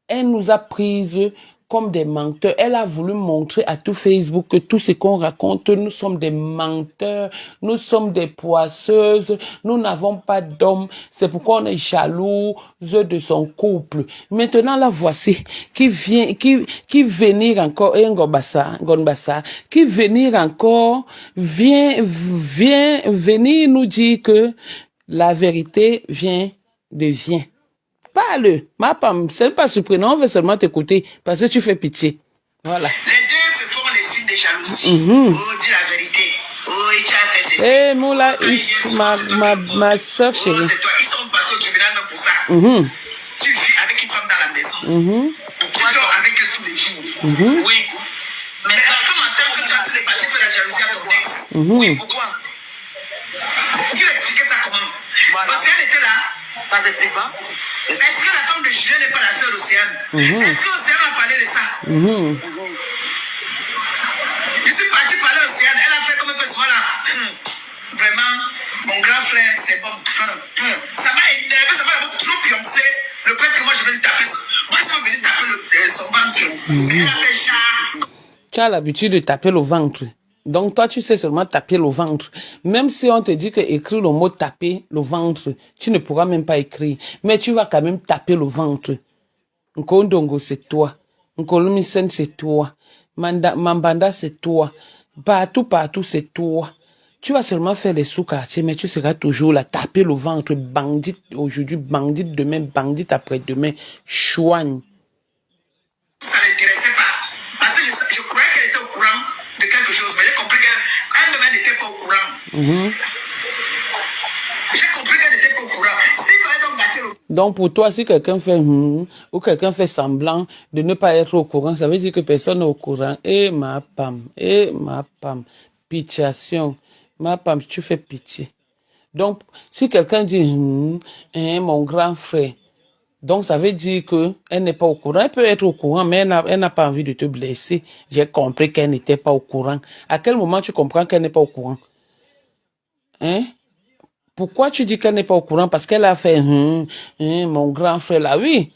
elle nous a prises comme des menteurs. Elle a voulu montrer à tout Facebook que tout ce qu'on raconte, nous sommes des menteurs, nous sommes des poisseuses, nous n'avons pas d'homme. C'est pourquoi on est jaloux de son couple. Maintenant, la voici qui vient, qui venir encore, qui venir encore, vient venir nous dire que la vérité devient. Parle, ma femme, c'est pas surprenant, on veut seulement t'écouter parce que tu fais pitié. Voilà. Les deux se font les signes de jalousie. Oh, dis la vérité. Oh, et tu as fait ceci. Eh, Moula, ma soeur chérie. C'est toi, ils sont passés au tribunal même pour ça. Tu vis avec une femme dans la maison. Tu dors avec elle tous les jours. Oui. Mais la femme entend que tu as tous les parties fait la jalousie à ton ex. Oui, pourquoi? Tu lui expliquais ça comment? Parce qu'elle était là. Ça s'explique pas? Est-ce que la femme de Julien n'est pas la sœur d'Océane? Est-ce que Océane a parlé de ça? Je suis parti parler à Océane. Elle a fait comme un peu soin là. Vraiment, frère, c'est bon. Ça m'a énervé, ça m'a trop pioncé. Le fait que moi, je vais lui taper. Moi, je vais venir taper son ventre. Et elle a fait ça. Tu as l'habitude de taper le ventre. Donc, toi, tu sais seulement taper le ventre. Même si on te dit que écrire le mot taper le ventre, tu ne pourras même pas écrire. Mais tu vas quand même taper le ventre. Nkondongo, c'est toi. Nkolumisen, c'est toi. Mambanda, c'est toi. Partout, c'est toi. Tu vas seulement faire les sous-quartiers, mais tu seras toujours là, taper le ventre, bandit aujourd'hui, bandit demain, bandit après-demain, chouagne. Ça ne l'intéressait pas. Parce que je croyais qu'elle était au courant de quelque chose, mais j'ai compris qu'elle-même n'était pas au courant. J'ai compris qu'elle n'était pas au courant. S'il fallait donc gâter le... Donc pour toi, si quelqu'un fait ou quelqu'un fait semblant de ne pas être au courant, ça veut dire que personne n'est au courant. Ma pam, pitiation. Ma pam, tu fais pitié. Donc, si quelqu'un dit mon grand frère, donc ça veut dire que elle n'est pas au courant. Elle peut être au courant, mais elle n'a pas envie de te blesser. J'ai compris qu'elle n'était pas au courant. À quel moment tu comprends qu'elle n'est pas au courant? Pourquoi tu dis qu'elle n'est pas au courant? Parce qu'elle a fait mon grand frère là, oui.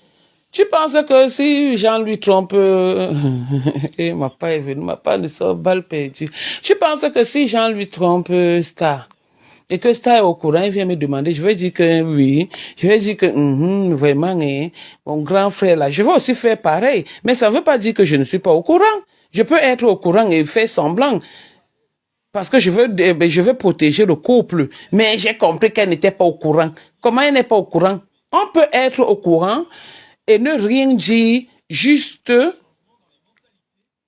Tu penses que si Jean lui trompe, et ma part est venue, ma part ne sort balle perdue. Tu penses que si Jean lui trompe Star, et que Star est au courant, il vient me demander, je vais dire que oui, je vais dire que vraiment, mon grand frère là, je vais aussi faire pareil. Mais ça ne veut pas dire que je ne suis pas au courant. Je peux être au courant et faire semblant. Parce que je veux protéger le couple. Mais j'ai compris qu'elle n'était pas au courant. Comment elle n'est pas au courant? On peut être au courant et ne rien dire juste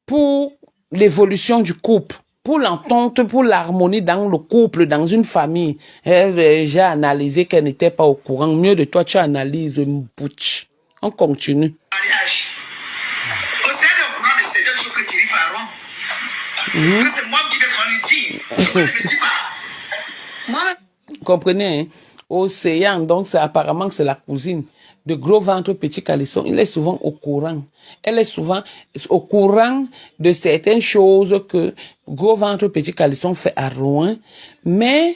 pour l'évolution du couple, pour l'entente, pour l'harmonie dans le couple, dans une famille. J'ai analysé qu'elle n'était pas au courant. Mieux de toi, tu analyses une bouche. On continue. Mariage. Océane est au courant de certaines choses que Thierry Faron. Que c'est moi qui vais lui dire. Je ne le dis pas. Moi. Comprenez, hein? Océane, donc c'est apparemment que c'est la cousine de Gros Ventre Petit Calisson. Il est souvent au courant. Elle est souvent au courant de certaines choses que Gros Ventre Petit Calisson fait à Rouen, mais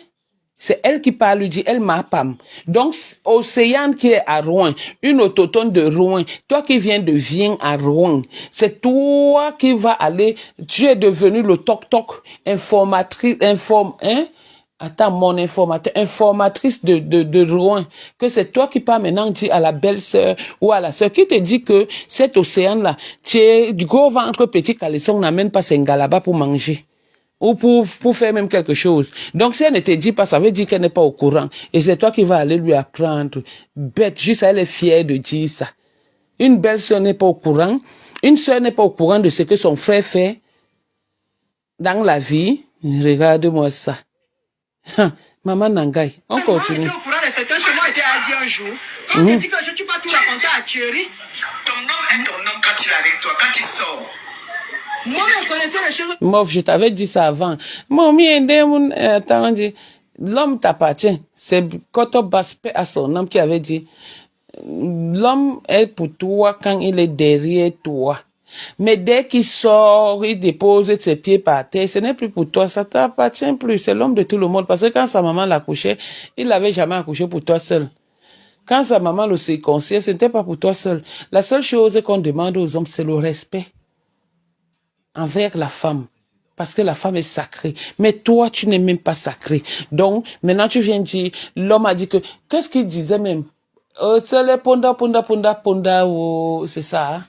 c'est elle qui parle, lui dit, elle m'a pas. Donc, Océane qui est à Rouen, une autochtone de Rouen, toi qui viens de Vienne à Rouen, c'est toi qui vas aller, tu es devenu le toc-toc informatrice, Attends, mon informatrice de Rouen, que c'est toi qui pas maintenant dit à la belle-sœur ou à la sœur, qui te dit que cet océan-là, tu es du Gros Ventre Petit Calisson, n'amène pas Sengalaba pour manger. Ou pour faire même quelque chose. Donc, si elle ne te dit pas, ça veut dire qu'elle n'est pas au courant. Et c'est toi qui vas aller lui apprendre. Bête, juste elle est fière de dire ça. Une belle-sœur n'est pas au courant. Une sœur n'est pas au courant de ce que son frère fait dans la vie. Regarde-moi ça. Maman Nangai, on continue. Moi, j'étais au courant de certains choses. Moi, j'étais à dire un jour. Quand tu dis que je ne peux pas tout raconter à Thierry. Ton nom est ton nom quand il est avec toi, quand il sort. Moi, je connaissais les choses. Mof, je t'avais dit ça avant. Attends, dit, l'homme t'appartient. C'est Koto Baspe à son homme qui avait dit, l'homme est pour toi quand il est derrière toi. Mais dès qu'il sort, il dépose ses pieds par terre, ce n'est plus pour toi, ça t'appartient plus, c'est l'homme de tout le monde. Parce que quand sa maman l'accouchait, il l'avait jamais accouché pour toi seul. Quand sa maman le circoncisait, ce n'était pas pour toi seul. La seule chose qu'on demande aux hommes, c'est le respect envers la femme. Parce que la femme est sacrée. Mais toi, tu n'es même pas sacré. Donc, maintenant, tu viens dire, l'homme a dit que, qu'est-ce qu'il disait même? C'est les ponda, c'est ça, hein?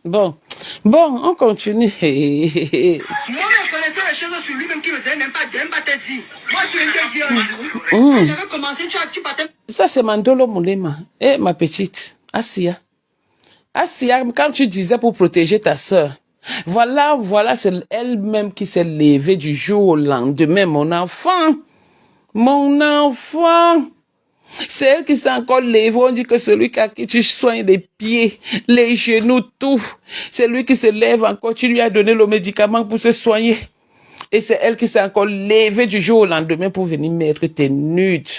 Bon, on continue. Moi, je connaissais les choses sur lui-même qui ne faisait même pas te dire. Moi, je viens de dire un jour. Quand j'avais commencé, tu partais. Ça, c'est Mandolo Moulema. Ma petite, Assia. Assia, quand tu disais pour protéger ta sœur, voilà, c'est elle-même qui s'est levée du jour au lendemain, mon enfant. Mon enfant, c'est elle qui s'est encore levée. On dit que celui à qui tu soignes les pieds, les genoux, tout, c'est lui qui se lève encore. Tu lui as donné le médicament pour se soigner. Et c'est elle qui s'est encore levée du jour au lendemain pour venir mettre tes nudes.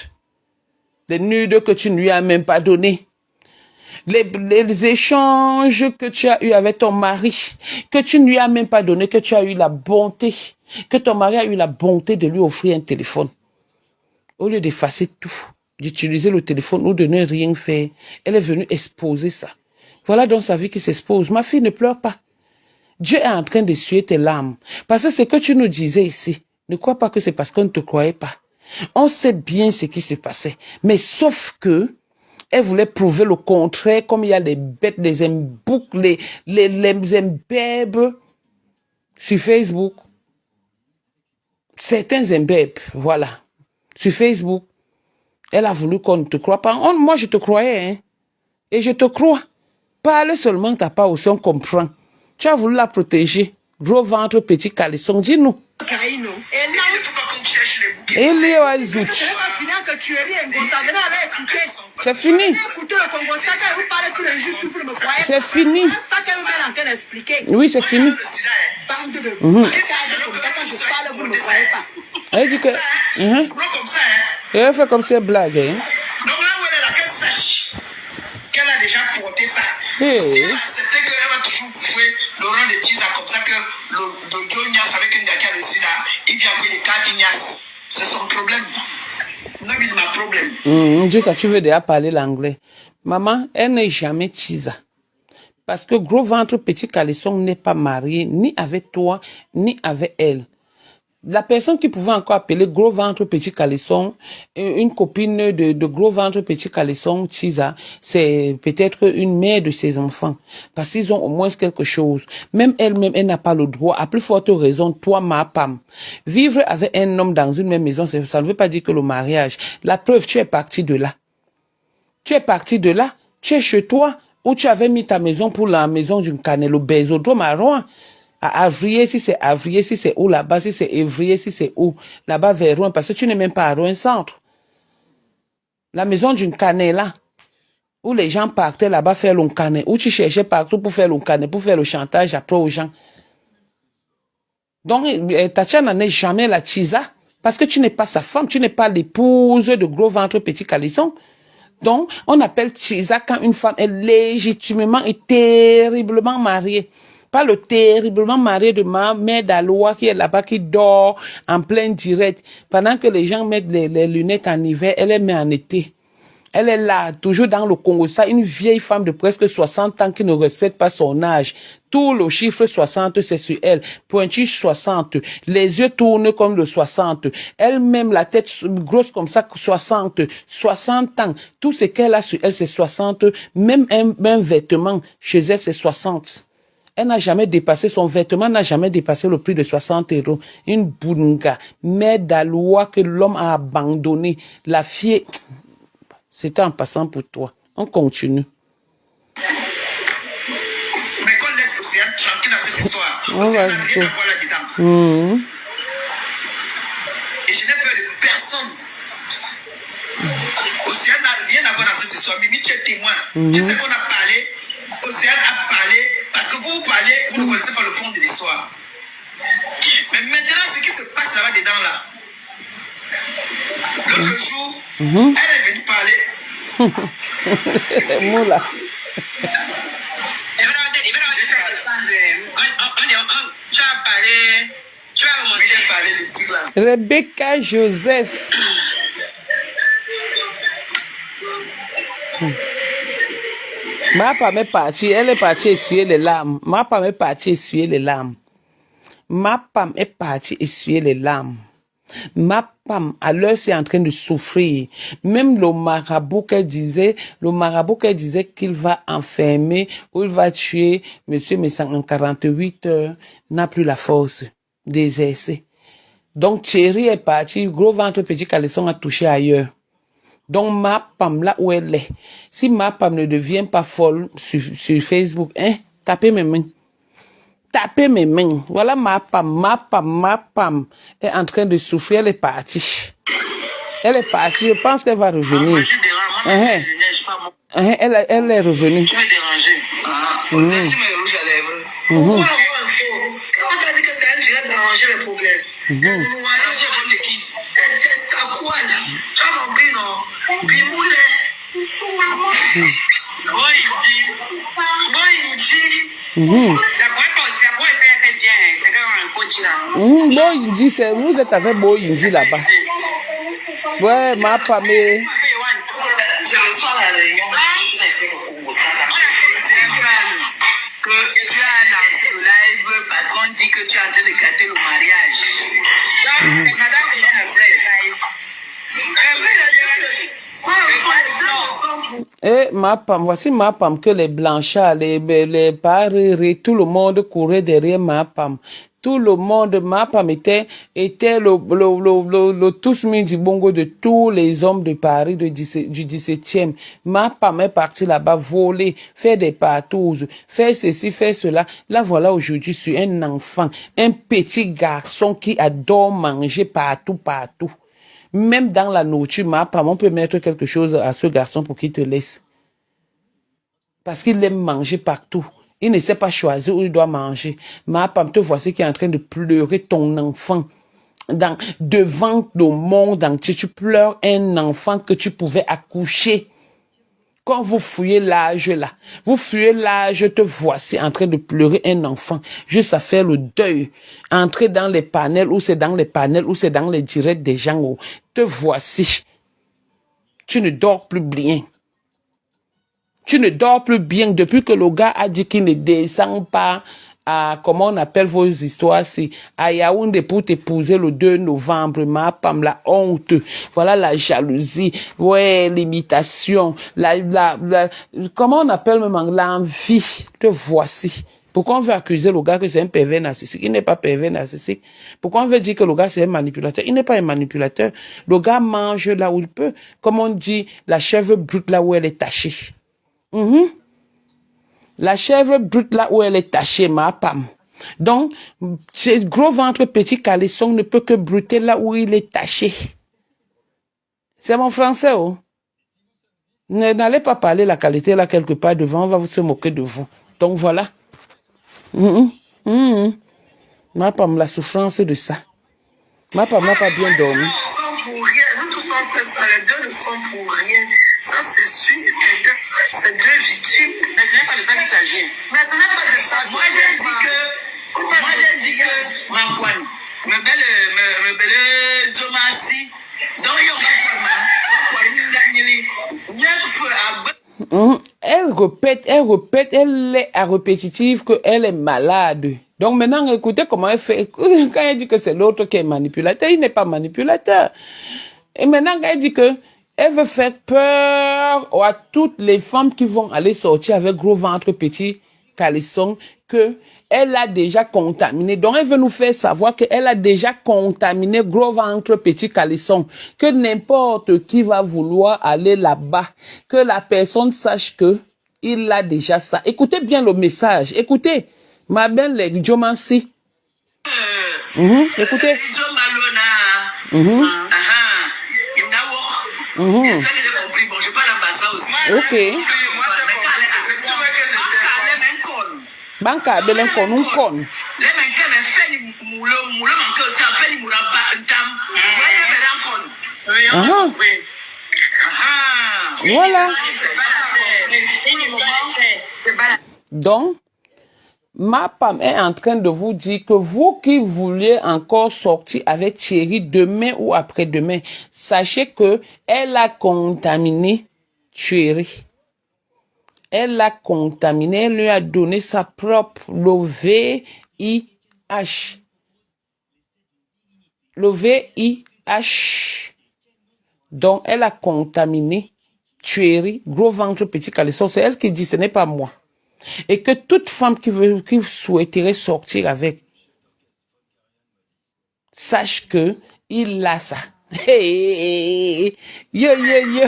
Des nudes que tu ne lui as même pas donné. les échanges que tu as eu avec ton mari, que tu ne lui as même pas donné, que tu as eu la bonté, que ton mari a eu la bonté de lui offrir un téléphone. Au lieu d'effacer tout, d'utiliser le téléphone ou de ne rien faire, elle est venue exposer ça. Voilà donc sa vie qui s'expose. Ma fille, ne pleure pas. Dieu est en train d'essuyer tes larmes. Parce que ce que tu nous disais ici, ne crois pas que c'est parce qu'on ne te croyait pas. On sait bien ce qui se passait. Mais sauf que, elle voulait prouver le contraire, comme il y a les bêtes, les imboucs, les imbèbes sur Facebook. Certains imbèbes, voilà. Sur Facebook. Elle a voulu qu'on ne te croie pas. Moi, je te croyais, hein. Et je te crois. Parle seulement ta part aussi, on comprend. Tu as voulu la protéger. Gros ventre, petit caleçon, dis-nous. Et Léo Azout. C'est fini. C'est fini. Oui, c'est fini. Elle dit que... Elle fait comme si elle blague. Hein? Donc là où elle est là, qu'elle sache qu'elle a déjà porté ça. Hey. Si elle acceptait qu'elle va toujours jouer Laurent de Tiza comme ça que le Joe Nias avec un gars qui a le sida, il vient appeler les cas Nias. C'est son problème. Non, il m'a problème. Dieu, ça, tu veux déjà parler l'anglais. Maman, elle n'est jamais Tiza. Parce que gros ventre, petit caleçon n'est pas marié ni avec toi, ni avec elle. La personne qui pouvait encore appeler gros ventre, petit caleçon, une copine de gros ventre, petit caleçon, Tiza, c'est peut-être une mère de ses enfants. Parce qu'ils ont au moins quelque chose. Même elle-même, elle n'a pas le droit. À plus forte raison, toi, ma femme. Vivre avec un homme dans une même maison, ça ne veut pas dire que le mariage. La preuve, tu es parti de là. Tu es parti de là. Tu es chez toi, où tu avais mis ta maison pour la maison d'une cannelle au Bésodrome à Rouen. À Avrier, si c'est Avrier, si c'est où là-bas, si c'est Évrier, si c'est où, là-bas vers Rouen, parce que tu n'es même pas à Rouen Centre. La maison d'une cannelle là, où les gens partaient là-bas faire le canet, où tu cherchais partout pour faire le canet, pour faire le chantage après aux gens. Donc, Tatiana n'est jamais la Tiza, parce que tu n'es pas sa femme, tu n'es pas l'épouse de gros ventre petit caleçon. Donc, on appelle Tiza quand une femme est légitimement et terriblement mariée. Pas le terriblement marié de ma mère d'Aloa qui est là-bas, qui dort en plein direct. Pendant que les gens mettent les lunettes en hiver, elle les met en été. Elle est là, toujours dans le Congo. Ça, une vieille femme de presque 60 ans qui ne respecte pas son âge. Tout le chiffre 60, c'est sur elle. Pointige 60. Les yeux tournent comme le 60. Elle-même, la tête grosse comme ça, 60. 60 ans. Tout ce qu'elle a sur elle, c'est 60. Même un vêtement, chez elle, c'est 60. Elle n'a jamais dépassé, son vêtement n'a jamais dépassé le prix de 60 €. Une bounga, mère d'Aloa que l'homme a abandonné. La fille, c'était en passant pour toi. On continue. Mais qu'on laisse Océane tranquille dans cette histoire. On va Océane n'a rien à voir là-dedans. Et je n'ai peur de personne. Océane n'a rien à voir dans cette histoire. Mimi, tu es témoin. Tu sais qu'on a parlé. Océane a parlé. Parce que vous parlez, vous ne connaissez pas le fond de l'histoire. Mais maintenant, ce qui se passe là-bas dedans, là. L'autre jour, elle est venue parler. Moula. Rebecca Joseph. Ma femme est partie, elle est partie essuyer les larmes. Ma femme est partie essuyer les larmes. Ma femme est partie essuyer les larmes. Ma femme, à l'heure, c'est en train de souffrir. Même le marabout qu'elle disait qu'il va enfermer ou il va tuer monsieur Messang en 48 heures, n'a plus la force d'exercer. Donc Thierry est parti, gros ventre, petit caleçon a touché ailleurs. Donc ma femme, là où elle est, si ma femme ne devient pas folle sur Facebook, hein, tapez mes mains. Tapez mes mains. Voilà ma femme est en train de souffrir, elle est partie. Elle est partie, je pense qu'elle va revenir. Elle est revenue. Tu m'es dérangé. Tu mets le rouge à lèvres. Pourquoi quand tu as dit que c'est elle qui a dérangé les problèmes? C'est à quoi là? Tu as compris, non? Oui. Boyindi, c'est vous êtes avec Boyindi là-bas. Ouais, ma femme. Que tu as lancé le live, le patron dit que tu es en train de gâter le mariage. Donc, c'est madame qui vient de faire le live. Et ma femme, voici ma femme que les blanchards, les parés, tout le monde courait derrière ma femme. Tout le monde, ma femme était le tous mis du bongo de tous les hommes de Paris du 17e. Ma femme est partie là-bas voler, faire des partous, faire ceci, faire cela. Là, voilà, aujourd'hui, je suis un enfant, un petit garçon qui adore manger partout. Même dans la nourriture, ma femme, on peut mettre quelque chose à ce garçon pour qu'il te laisse. Parce qu'il aime manger partout. Il ne sait pas choisir où il doit manger. Ma femme, te voici qui est en train de pleurer ton enfant. Devant le monde entier, tu pleures un enfant que tu pouvais accoucher. Quand vous fouillez l'âge là, te voici en train de pleurer un enfant, juste à faire le deuil, entrer dans les panels, ou c'est dans les panels, ou c'est dans les directs des gens, où te voici. Tu ne dors plus bien. Tu ne dors plus bien depuis que le gars a dit qu'il ne descend pas à, comment on appelle vos histoires, c'est à Yaoundé pour t'épouser le 2 novembre, ma femme, la honte, voilà la jalousie, ouais, l'imitation, comment on appelle même l'envie, te voici. Pourquoi on veut accuser le gars que c'est un pervers narcissique? Il n'est pas pervers narcissique. Pourquoi on veut dire que le gars c'est un manipulateur? Il n'est pas un manipulateur. Le gars mange là où il peut. Comme on dit, la chèvre brute là où elle est tachée. La chèvre brute là où elle est tachée, ma femme. Donc, ce gros ventre petit calisson ne peut que bruter là où il est taché. C'est mon français, oh. N'allez pas parler la qualité là quelque part devant, on va se moquer de vous. Donc voilà. Ma femme, la souffrance de ça. Ma femme n'a pas bien dormi. Pour rien. Nous tous on sait ça, les deux ne sont pour rien. Ça c'est sûr, c'est deux victimes. Mais ce n'est pas le temps qu'il s'agit. Mais ce n'est pas de ça. Moi j'ai dit que ma poigne, me belle Domasi, donc il y a Elle répète, elle est à répétitive qu'elle est malade. Donc maintenant, écoutez comment elle fait. Quand elle dit que c'est l'autre qui est manipulateur, il n'est pas manipulateur. Et maintenant, quand elle dit que elle veut faire peur à toutes les femmes qui vont aller sortir avec gros ventre petit calisson, que elle a déjà contaminé. Donc, elle veut nous faire savoir qu'elle a déjà contaminé gros ventre petit calisson. Que n'importe qui va vouloir aller là-bas, que la personne sache que il a déjà ça. Écoutez bien le message. Écoutez. Ma belle Jomansi. Écoutez. Ok. Banca belen kon un kon. Voilà. Donc, ma femme est en train de vous dire que vous qui vouliez encore sortir avec Thierry demain ou après-demain, sachez que elle a contaminé Thierry. Elle l'a contaminé, elle lui a donné sa propre, le VIH. Le VIH. Donc, elle a contaminé Thierry, gros ventre, petit calisson. C'est elle qui dit, ce n'est pas moi. Et que toute femme qui souhaiterait sortir avec, sache que il a ça. Hey, yo. On est d'accord.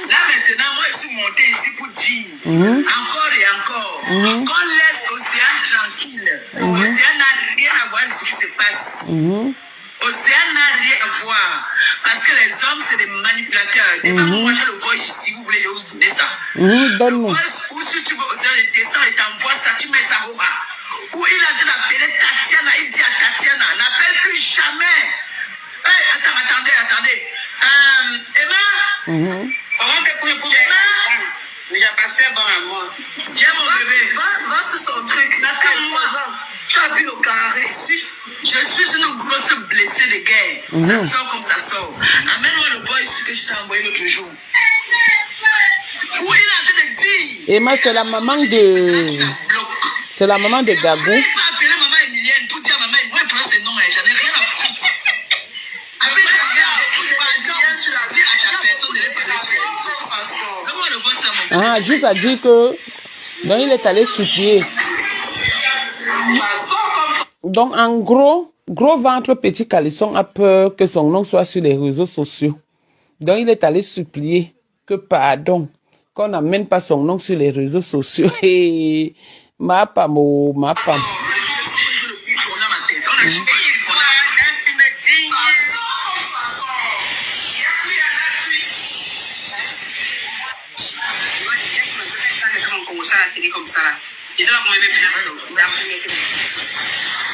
Là maintenant, moi je suis monté ici pour dire encore et encore qu'on laisse l'océan tranquille. L'océan n'a rien à voir avec ce qui se passe. L'océan n'a rien à voir. Parce que les hommes, c'est des manipulateurs. Des fois, moi j'ai le voice ici, vous voulez, je vous donner ça. Donne-moi. Ou si tu veux océan, il descend et t'envoie ça, tu mets ça au bas. Ou il a dit d'appeler Tatiana, il dit à Tatiana, n'appelle plus jamais. Hey, attendez. Emma, comment t'es pour Emma? Il a passé avant Ça sort comme ça sort. Amène-moi le voice que je t'ai envoyé l'autre jour. Où il est en train de dire. Emma, c'est la maman de... C'est la maman de Gabou. Je vais pas appeler maman Emilienne pour dire à maman, moi, je prends ses noms, j'en ai rien à foutre. Avec ah, juste à dire que... Donc, il est allé supplier. Donc, en gros, gros ventre, petit calisson a peur que son nom soit sur les réseaux sociaux. Donc, il est allé supplier que pardon, qu'on n'amène pas son nom sur les réseaux sociaux. Et ma femme, ma femme.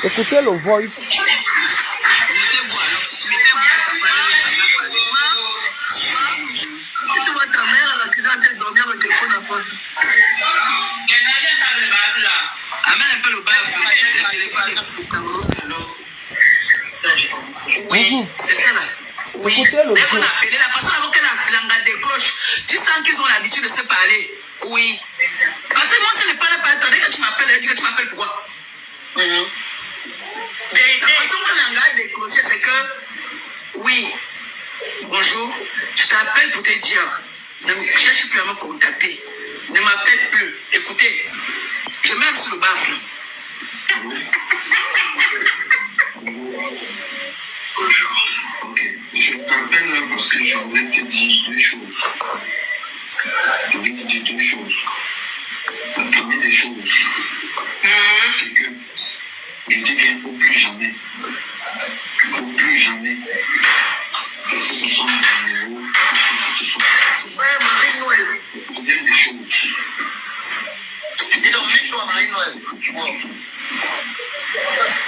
Écoutez le voice. Oui, c'est ça là. Oui. Écoutez le Dès qu'on a appelé la personne avant qu'elle a décroche, tu sens qu'ils ont l'habitude de se parler. Oui. Parce que moi, ce n'est pas la personne. Dès que tu m'appelles, elle dit que tu m'appelles pourquoi? La façon que l'anga a décroché, c'est que, oui, bonjour, je t'appelle pour te dire, ne me cherche plus à me contacter. Ne m'appelle plus. Écoutez, je mets sur le baffle. Ok, je t'appelle parce que je voulais te dire deux choses. Je voulais te dire deux choses. La première des choses, c'est que je dis bien au plus jamais. Au plus jamais. Que ce soit un numéro, que ce soit. La première des choses. Dis donc, mets-toi, Marie-Noël.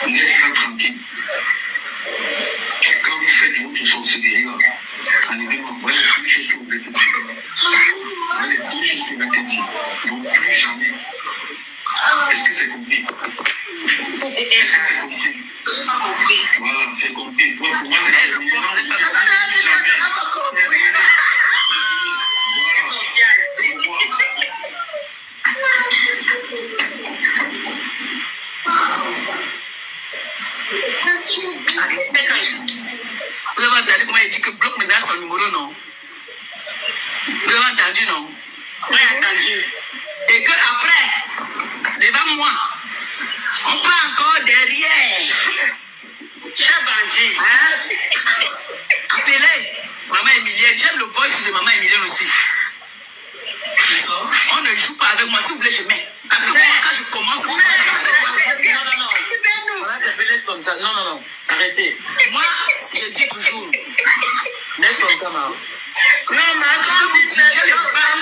Laisse-la tranquille. Quand vous faites votre sorcellerie là, enlevez-moi, voilà les deux choses que vous voulez te dire. Voilà les deux choses que vous voulez te dire. Donc plus jamais. Est-ce que c'est compris? Est-ce que c'est compris? Voilà, c'est compris. Pour moi, c'est compris. Vous avez entendu comment il dit que bloque me donne son numéro, non? Vous avez entendu, non? Oui, entendu. Et que après, devant moi, on part encore derrière. Cher bandit, hein? Appelez maman Emilienne. J'aime le voice de maman Emilienne aussi. On ne joue pas avec moi. Si vous voulez, je mets. Parce que moi, quand je commence, non. Comme ça. Non, non, non. Arrêtez. Moi, je dis toujours. Laisse comme ça, maman. Non, mais attends, je les balles.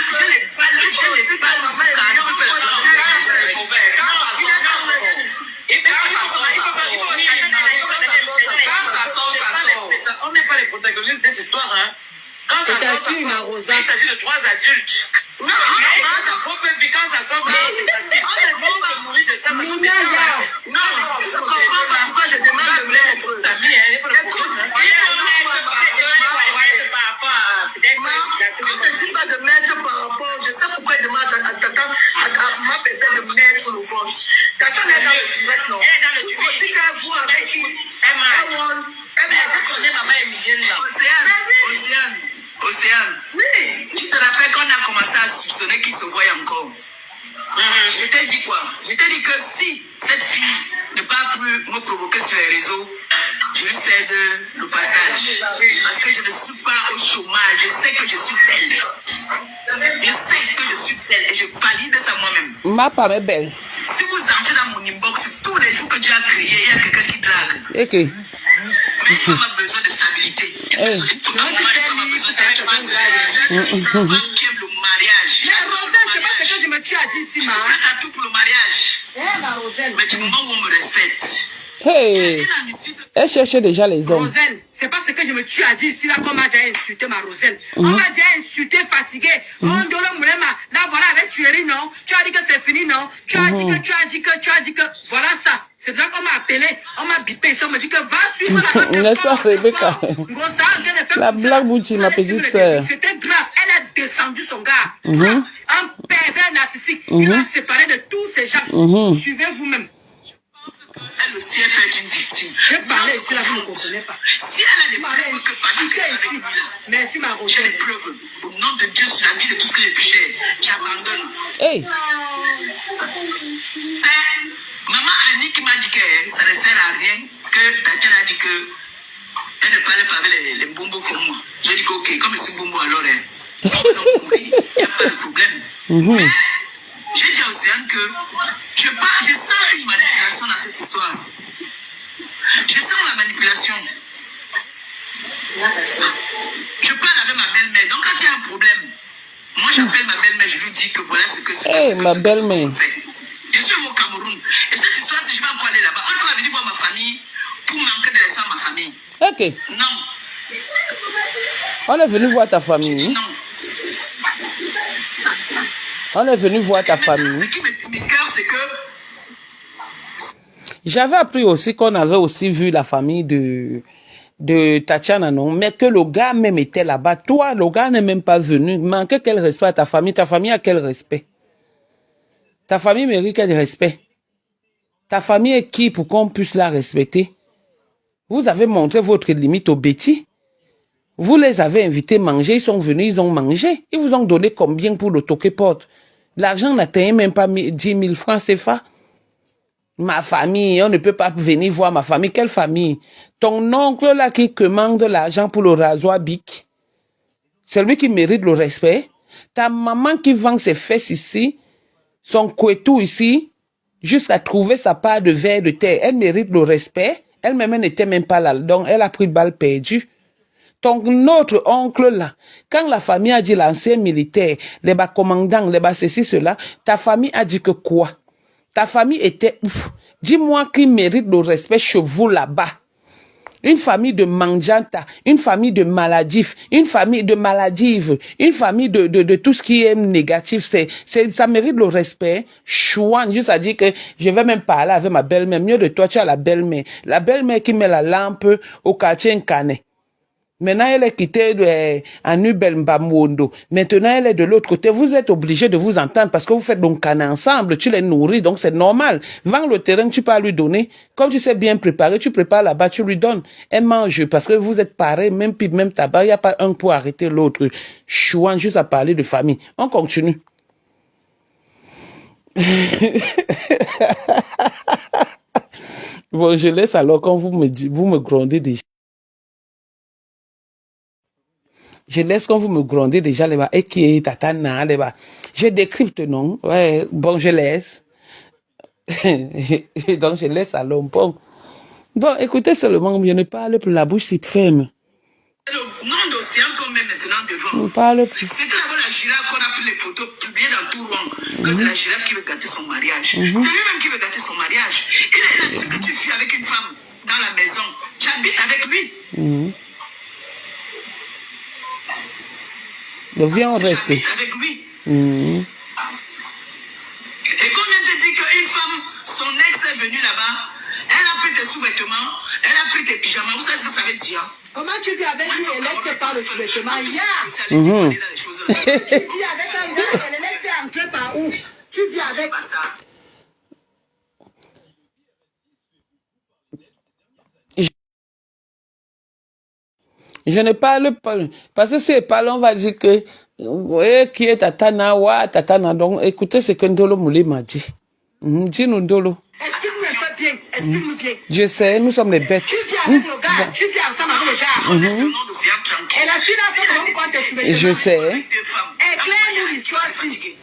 On n'est pas les protagonistes de cette histoire, hein. Quand ça s'agit de trois adultes. Non, quand ça sort, on mourir de ça. Non, je comprends pas pourquoi je demande de l'être. On ne dit pas de mettre par rapport. Je sais pourquoi il demande à ma pépette de mettre le voice. Quelqu'un est dans le direct, non? Il faut aussi qu'elle voit avec qui. Elle connaît maman Emilienne là. Océane. Oui. Tu te rappelles qu'on a commencé à soupçonner qu'il se voyait encore? Je t'ai dit quoi? Je t'ai dit que si cette fille ne va plus me provoquer sur les réseaux, je lui cède le passage. Parce que je ne suis pas au chômage. Je sais que je suis belle. Je sais que je suis belle et je valide ça moi-même. Ma femme est belle. Si vous entrez dans mon inbox, tous les jours que Dieu a créé, il y a quelqu'un qui drague. Ok. Mais une femme a besoin de stabilité. Hey. Le mariage. Mais Roselle, c'est pas ce que je me tue à dire ici, ma. Tu tout pour le mariage. La Roselle. Mais du moment où on me respecte. Hey. Elle cherchait déjà les hommes. Roselle, c'est pas ce que je me tue à dire ici, là, qu'on m'a déjà insulté, ma Roselle. On m'a déjà insulté, fatigué. On doit le moulin, là, voilà, avec tuerie, non. Tu as dit que c'est fini, non. Tu as dit que. Voilà ça. C'est déjà qu'on m'a appelé, on m'a bipé, on m'a dit que va suivre la bonne N'est-ce pas, Rebecca? La blague, Bouti, ma petite sœur. C'était grave. Elle a descendu son gars. Un pervers narcissique. Il va se séparer de tous ces gens. Suivez vous-même. Elle aussi, elle peut être une victime. Je parlais ici, là, vous ne comprenez pas. Si elle a des preuves que Fanny est avec lui, là, merci, ma j'ai des preuves. Au nom de Dieu, sur la vie de tout ce que j'ai pu faire, j'abandonne. Hey! Maman Annie qui m'a dit que ça ne sert à rien, que Tatiana a dit que elle ne parlait pas avec les bombos comme moi. J'ai dit que ok, comme je suis bombo alors, il n'y a pas de problème. Mais j'ai dit à Océane que je sens une manipulation dans cette histoire. Je sens la manipulation. Je parle avec ma belle-mère. Donc quand il y a un problème, moi j'appelle ma belle-mère, je lui dis que voilà ce que c'est. Hey, ma belle-mère. Je suis au Cameroun. Et cette histoire, si je vais encore aller là-bas, on va venir voir ma famille pour manquer de laisser ma famille. Ok. Non. On est venu voir ta famille. Non. On est venu voir ta famille. Ce qui m'écoeure, c'est que J'avais appris aussi qu'on avait aussi vu la famille de Tatiana, non, mais que le gars même était là-bas. Toi, le gars n'est même pas venu. Manquer quel respect à ta famille? Ta famille a quel respect? Ta famille mérite quel respect? Ta famille est qui pour qu'on puisse la respecter? Vous avez montré votre limite aux bêtis. Vous les avez invités à manger, ils sont venus, ils ont mangé. Ils vous ont donné combien pour le toquer porte? L'argent n'atteint même pas 10 000 francs CFA. Ma famille, on ne peut pas venir voir ma famille. Quelle famille? Ton oncle là qui commande l'argent pour le rasoir Bic. C'est lui qui mérite le respect. Ta maman qui vend ses fesses ici, son couetou ici, jusqu'à trouver sa part de verre de terre. Elle mérite le respect. Elle-même n'était même pas là. Donc elle a pris balle perdue. Ton autre oncle là, quand la famille a dit l'ancien militaire, les bas commandants, les bas ceci, cela, ta famille a dit que quoi? Ta famille était ouf. Dis-moi qui mérite le respect chez vous là-bas. Une famille de manjanta, une famille de maladifs, une famille de maladives, une famille de tout ce qui est négatif, ça mérite le respect. Chouan, juste à dire que je vais même parler avec ma belle-mère. Mieux de toi, tu as la belle-mère. La belle-mère qui met la lampe au quartier Nkané. Maintenant, elle est quittée à Nubel-Mbamwondo. Maintenant, elle est de l'autre côté. Vous êtes obligés de vous entendre parce que vous faites donc un ensemble. Tu les nourris, donc c'est normal. Vends le terrain, tu peux lui donner. Comme tu sais bien préparer, tu prépares là-bas, tu lui donnes. Elle mange parce que vous êtes pareils, même pipe, même tabac. Il n'y a pas un pour arrêter l'autre. Chouan, juste à parler de famille. On continue. Bon, je laisse alors quand vous me grondez déjà. Je laisse quand vous me grondez déjà les bas. Et qui est Tatana les bas. Je décrypte non. Ouais, bon, je laisse. Donc je laisse à l'homme. Bon, écoutez seulement, je ne parle plus, la bouche s'y ferme. le nom d'Océane qu'on met maintenant devant. On parle plus. C'était d'abord la girafe qu'on a pris les photos publiées dans tout Rouen. Que c'est la girafe qui veut gâter son mariage. C'est lui-même qui veut gâter son mariage. Il a dit que tu fuis avec une femme dans la maison. Tu habites avec lui. Mais viens, on reste. Avec lui. Et qu'on vient te dire qu'une femme, son ex est venu là-bas, elle a pris tes sous-vêtements, elle a pris tes pyjamas. Vous savez ce que ça veut dire? Comment tu vis avec lui et l'ex par le sous-vêtement? Tu vis avec un gars et l'ex est entré par où? Tu vis avec... Je ne parle pas, parce que c'est pas, on va dire que, qui est Tatana, Tatana, donc écoutez ce que Ndolo Moulé m'a dit. Dis-nous Ndolo. Explique-nous un peu bien, explique-nous bien. Je sais, nous sommes les bêtes. Tu vis avec le gars, tu vis ensemble avec le gars. Et la fille là, c'est comment prendre tes sous-vêtements? Je sais. Éclaire-nous l'histoire si.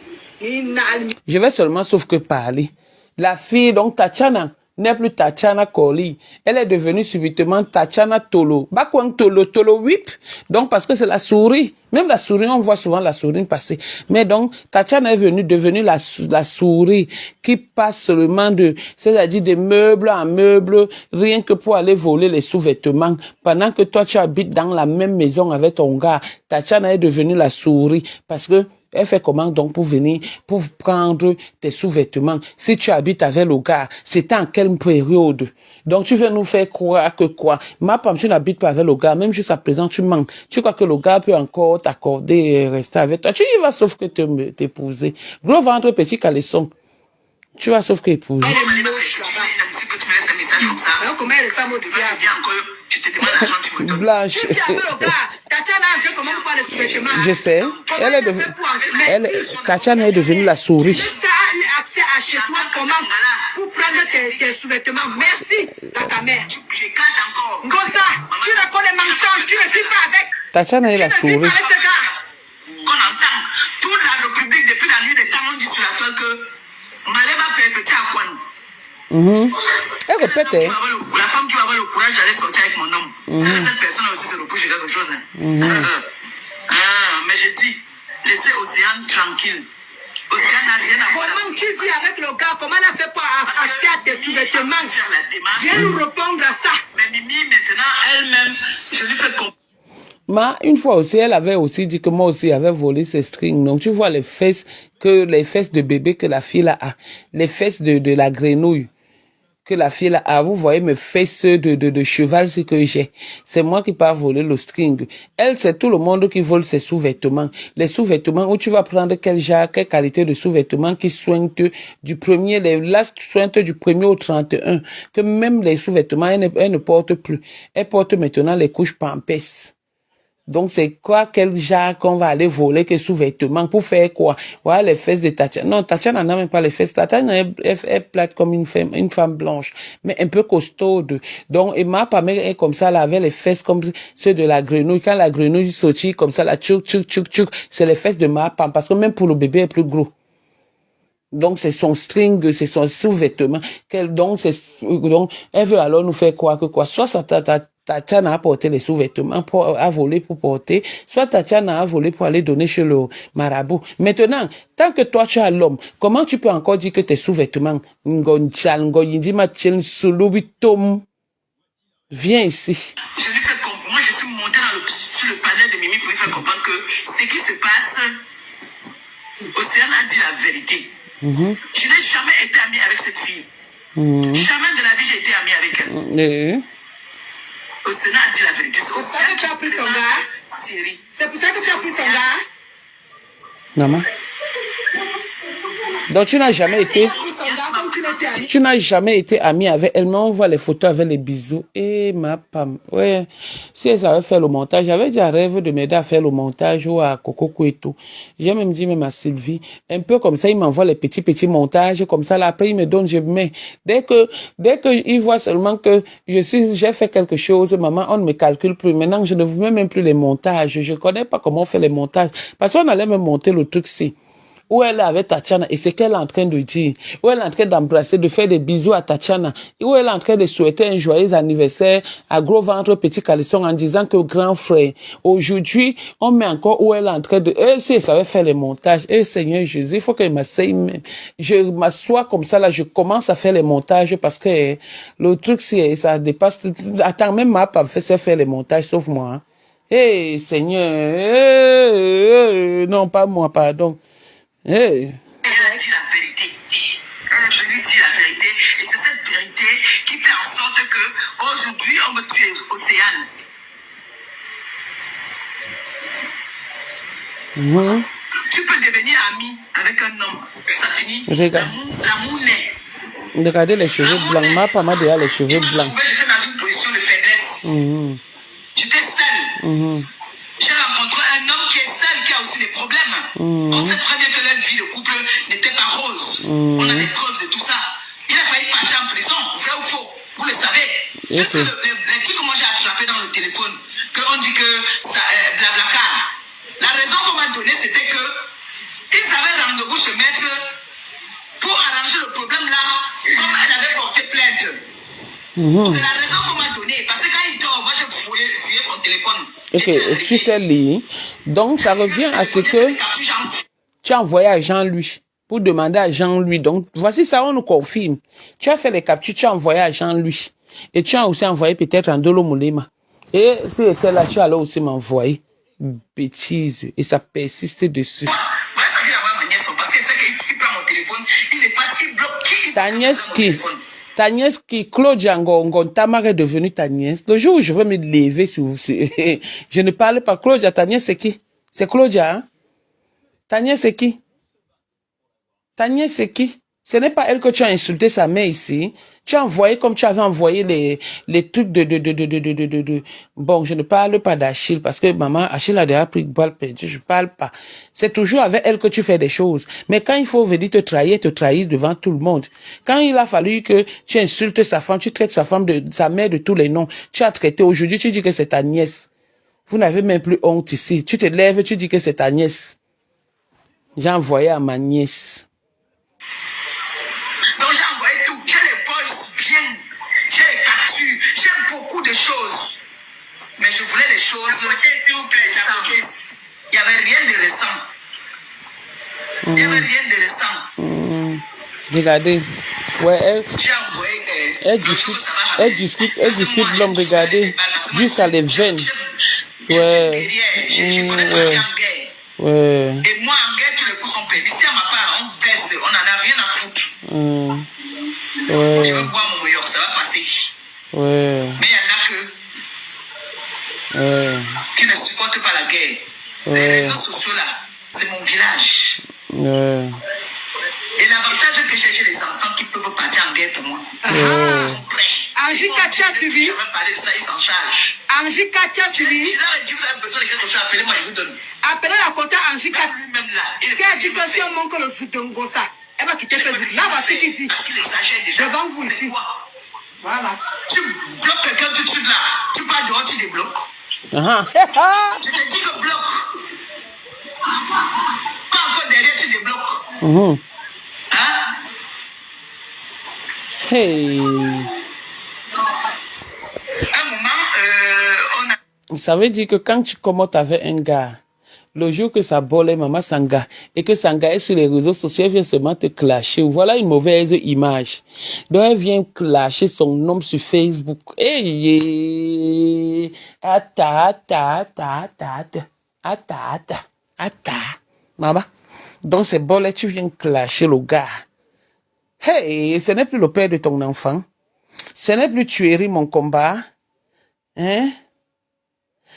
Je vais seulement sauf que parler. La fille, donc Tatiana, n'est plus Tatiana Koli. Elle est devenue subitement Tatiana Tolo. Bakwang Tolo whip. Donc, parce que c'est la souris. Même la souris, on voit souvent la souris passer. Mais donc, Tatiana est devenue la souris qui passe seulement c'est-à-dire de meuble en meuble, rien que pour aller voler les sous-vêtements. Pendant que toi, tu habites dans la même maison avec ton gars, Tatiana est devenue la souris. Parce que Elle fait comment donc pour venir, pour prendre tes sous-vêtements? Si tu habites avec le gars, c'était en quelle période? Donc tu veux nous faire croire que quoi? Ma femme, tu n'habites pas avec le gars, même jusqu'à présent tu mens. Tu crois que le gars peut encore t'accorder et rester avec toi? Tu y vas sauf que t'épouser. Gros ventre, petit caleçon. Tu vas sauf que épouser. Elle est moche là-bas. Que tu me laisses un message comme ça. Alors comment elle est femme au diable? Viens encore, tu te demandes l'argent, tu me donnes. Blanche. Tu dis avec le gars, Tatiana a fait comment pour parler de sous-vêtements? Je sais. Comment Elle est fait devenue, pour enlever? Tatiana est devenue la souris. Ça a accès à chez toi comment pour prendre tes sous-vêtements. Merci à ta mère. J'écarte encore. Comme ça, tu reconnais les mensonges, tu ne vis pas avec. Tatiana est la Tu ne vis souris. pas avec ce gars. Qu'on entend. Toute la République, depuis la nuit des temps, on dit sur la toile que Malema peut être petit à Kwan. Elle répète, hein. La femme qui va avoir le courage d'aller sortir avec mon homme. Cette personne aussi se reproche quelque chose. Hein. Mais je dis, laissez Océane tranquille. Océane n'a rien à voir. Comment tu vis avec le gars? Comment elle a fait pour accès à tes sous-vêtements? Faire la démarche. Viens nous répondre à ça. Mais Mimi, maintenant, elle-même, je lui fais comprendre. Une fois aussi, elle avait aussi dit que moi aussi, j'avais volé ses strings. Donc, tu vois les fesses de bébé que la fille là a. Les fesses de la grenouille que la fille là a. Vous voyez mes fesses de cheval, ce que j'ai. C'est moi qui pars voler le string. Elle, c'est tout le monde qui vole ses sous-vêtements. Les sous-vêtements où tu vas prendre quel genre, quelle qualité de sous-vêtements qui soignent du premier, les last soignent du 1er au 31. Que même les sous-vêtements, elle ne porte plus. Elle porte maintenant les couches Pampers. Donc, c'est quoi, quel genre qu'on va aller voler, que sous-vêtements, pour faire quoi? Voilà les fesses de Tatiana. Non, Tatiana n'a même pas les fesses. Tatiana est plate comme une femme blanche, mais un peu costaude. Donc, et ma mère est comme ça, elle avait les fesses comme ceux de la grenouille. Quand la grenouille sortit comme ça, la tchouk, c'est les fesses de ma femme, parce que même pour le bébé, elle est plus gros. Donc, c'est son string, c'est son sous-vêtement. Donc, elle veut alors nous faire croire que quoi? Soit ça Tatiana a porté les sous-vêtements a volé pour porter, soit Tatiana a volé pour aller donner chez le marabout. Maintenant, tant que toi tu as l'homme, comment tu peux encore dire que tes sous-vêtements, viens ici. Je lui fais comprendre. Moi, je suis montée sur le panel de Mimi pour lui faire comprendre que ce qui se passe, Océane a dit la vérité. Je n'ai jamais été amie avec cette fille. Jamais de la vie j'ai été amie avec elle. Océane a dit la vérité. C'est pour ça que tu as pris son gars? C'est pour ça que tu as pris son gars? Maman. Donc tu n'as jamais été... Tu n'as jamais été amie avec elle, mais on voit les photos avec les bisous. Et ma femme, ouais. Si elle savait faire le montage, j'avais déjà rêvé de m'aider à faire le montage ou à Coco Kouetou. J'ai même dit même à Sylvie, un peu comme ça, il m'envoie les petits montages, comme ça, là, après il me donne, je mets. Dès que il voit seulement que j'ai fait quelque chose, maman, on ne me calcule plus. Maintenant, je ne vous mets même plus les montages. Je connais pas comment on fait les montages. Parce qu'on allait me monter le truc-ci. Où elle est avec Tatiana et c'est qu'elle est en train de dire, où elle est en train d'embrasser, de faire des bisous à Tatiana, et où elle est en train de souhaiter un joyeux anniversaire à gros ventre petit caleçon en disant que grand frère, aujourd'hui, on met encore où elle est en train de, si elle savait faire les montages, Seigneur Jésus, il faut qu'elle m'asseye même. Je m'assois comme ça, là, je commence à faire les montages parce que le truc, ça dépasse, attends, même ma pas fait faire les montages, sauf moi, hein. Seigneur, non, pas moi, pardon. Elle a dit la vérité. Je lui dis la vérité. Et c'est cette vérité qui fait en sorte que aujourd'hui on me tue Océane. Tu peux devenir ami avec un homme. Ça finit. L'amour naît. Regardez les cheveux blancs. Ma femme a déjà les cheveux blancs. J'étais dans une position de faiblesse. J'étais seule. J'ai rencontré un homme qui est seul, qui a aussi des problèmes. On sait très bien que leur vie de couple n'était pas rose. On a des preuves de tout ça. Il a failli partir en prison, vrai ou faux. Vous le savez. Les trucs que moi j'ai attrapé dans le téléphone, qu'on dit que ça blablacar. La raison qu'on m'a donnée, c'était que ils avaient rendez-vous chez maître pour arranger le problème là, comme elle avait porté plainte. C'est la raison qu'on m'a donnée. Parce que quand il dort, moi j'ai fouillé son téléphone. Ok, tu sais lire. Donc, ça revient à ce que tu as envoyé à Jean-Louis pour demander à Jean-Louis. Donc, voici ça, on nous confirme. Tu as fait les captures, tu as envoyé à Jean-Louis. Et tu as aussi envoyé peut-être à Ndolo Moulema. Et si était là, tu allais aussi m'envoyer. Bêtise. Et ça persiste dessus. Ouais, Ta nièce qui, Claudia Ngontamara est devenue ta nièce. Le jour où je veux me lever, je ne parle pas. Claudia, ta nièce c'est qui? C'est Claudia, hein? Ta nièce c'est qui? Ta nièce c'est qui? Ce n'est pas elle que tu as insulté sa mère ici. Tu as envoyé comme tu avais envoyé les trucs de. Bon, je ne parle pas d'Achille parce que maman, Achille a déjà pris balle perdue. Je parle pas. C'est toujours avec elle que tu fais des choses. Mais quand il faut venir te trahir devant tout le monde. Quand il a fallu que tu insultes sa femme, tu traites sa mère de tous les noms. Tu as traité aujourd'hui, tu dis que c'est ta nièce. Vous n'avez même plus honte ici. Tu te lèves, tu dis que c'est ta nièce. J'ai envoyé à ma nièce. Donc j'ai envoyé tout. J'ai les voices bien. J'ai les captures. J'ai beaucoup de choses. Mais je voulais les choses récentes. Il n'y avait rien de récent. Il n'y avait rien de récent. Regardez. Ouais, J'ai envoyé elle discute l'homme, regardez. Jusqu'à les veines. Ouais. Je connais pas en guerre. Ouais. Et moi, en guerre, tous les coups sont payés. Si à ma part, on verse, on n'en a rien à foutre. Je Ouais. veux boire mon meilleur, ça va passer. Ouais. Mais il y en a qui ne supportent pas la guerre. Les réseaux sociaux là, c'est mon village. Ouais. Et l'avantage que j'ai chez les enfants qui peuvent partir en guerre pour moi. Ils sont prêts. Angie Katia suivi. Je vais parler de ça, ils s'en chargent. Angie Katia suivi. Si là, vous avez besoin de quelque chose, appelez-moi, je vous donne. Appelez la compta Angie Katia. Même lui-même là. Qui a dit que si on manque le Soudongo, ça, elle va quitter Facebook. Là, voici qui dit. Parce qu'il est sachet déjà. Devant vous ici. Voilà. Tu bloques quelqu'un tout de suite là. Tu pars dehors, tu débloques. Je te dis que bloque. Pas encore derrière, tu débloques. Hein? Hey. Un moment, on a... Ça veut dire que quand tu commentes avec un gars, le jour que ça bolait maman Sanga et que Sanga est sur les réseaux sociaux, elle vient seulement te clasher. Voilà une mauvaise image. Donc elle vient clasher son nom sur Facebook. Hey, ata. Maman. Donc c'est bolé, tu viens clasher le gars. Hey, ce n'est plus le père de ton enfant. Ce n'est plus tuerie mon combat. Hein?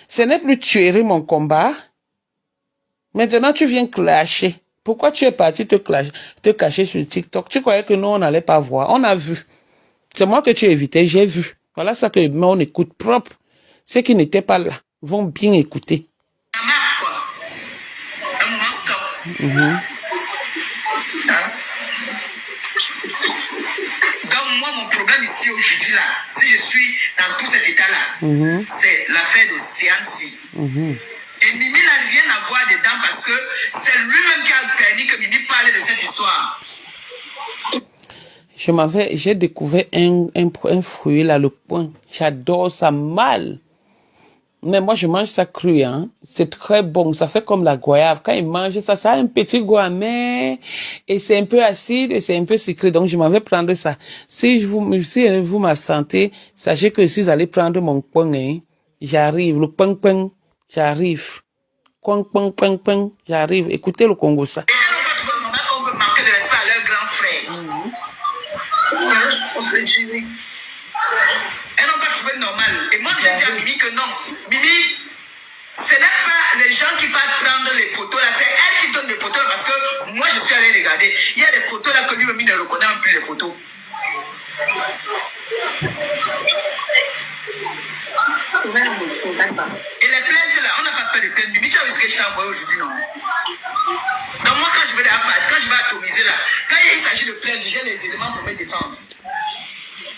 Ce n'est plus tuerie mon combat. Maintenant, tu viens clasher. Pourquoi tu es parti te cacher sur TikTok? Tu croyais que nous, on n'allait pas voir. On a vu. C'est moi que tu évitais, j'ai vu. Voilà ça que on écoute propre. Ceux qui n'étaient pas là vont bien écouter. Ça marche quoi. Un moment stop. Hein? Donc moi, mon problème ici aujourd'hui là, si je suis dans tout cet état-là, c'est l'affaire de Siansi. Et Mimi n'a rien à voir dedans parce que c'est lui-même qui a permis que Mimi parle de cette histoire. J'ai découvert un fruit là, le poing. J'adore ça mal. Mais moi, je mange ça cru, hein. C'est très bon. Ça fait comme la goyave. Quand il mange ça, ça a un petit goût amer. Et c'est un peu acide et c'est un peu sucré. Donc, je m'en vais prendre ça. Si vous m'absentez, sachez que je suis allé prendre mon poing, hein. J'arrive. Le poing, j'arrive. Poing, j'arrive. Écoutez le Congo, ça. Et elles n'ont pas trouvé le moment qu'on veut manquer de respect à leur grand frère. On s'est gêné. Elles n'ont pas trouvé normal. Et moi, j'ai dit à Mimi que non. Mimi, ce n'est pas les gens qui partent prendre les photos là, c'est elle qui donne les photos parce que moi, je suis allé regarder. Il y a des photos là que lui-même ne reconnaît même plus les photos. Et les plaintes là, on n'a pas peur de plaintes. Mimi, tu as vu ce que je t'ai envoyé aujourd'hui, non? Donc moi, quand je vais atomiser là, quand il s'agit de plaintes, j'ai les éléments pour me défendre.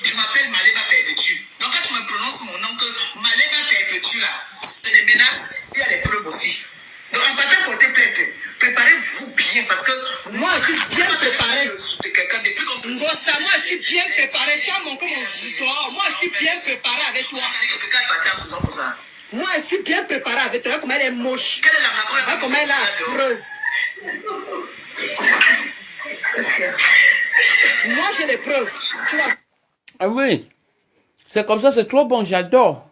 Je m'appelle Maléba Perpétue. Donc quand tu me prononces mon nom que Maléba Perpétue là, c'est des menaces, il y a des preuves aussi. Donc en partant porter plainte, préparez-vous bien parce que Moi, je suis bien préparé. de quelqu'un depuis qu'on peut. Moi, je suis bien préparé. Tu as mon comme mon dehors. Moi, je suis bien préparé avec toi. Quelqu'un est parti à Cousin pour ça. Moi, je suis bien préparé avec toi. Comment elle est moche. Quelle est la macron? Comment elle est affreuse. Moi, j'ai les preuves. Tu vois. Ah oui. C'est comme ça, c'est trop bon, j'adore.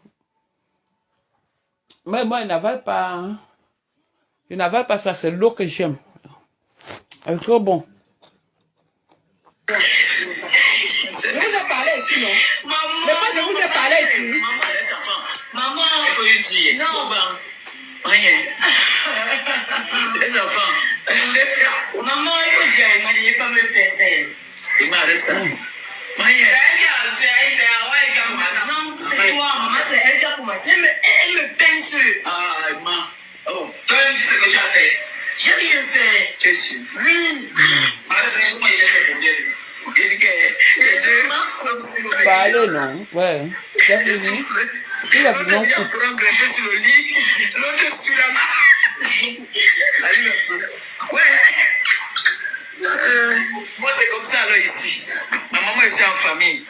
Mais moi, je n'avale pas. Hein. Je n'avale pas ça, c'est l'eau que j'aime. C'est trop bon. Maman, laisse enfant. Maman, il faut lui dire. Non, ben. Rien. Les enfants. Maman, il faut dire, il m'a dit, il pas me faire ça. Il m'a arrêté ça. Rien. Non, c'est toi, maman, c'est elle qui a commencé. Elle me pince. Ah, maman. Oh, toi, tu sais ce que tu as fait. J'ai rien fait. Tu es sûr? Oui. Moi, j'ai fait pour bien. Parlez, non? Ouais. C'est fini. Il a fini. L'autre sur le lit, l'autre sur la main. Ouais. Moi, c'est comme ça, alors, ici. Ma maman est en famille.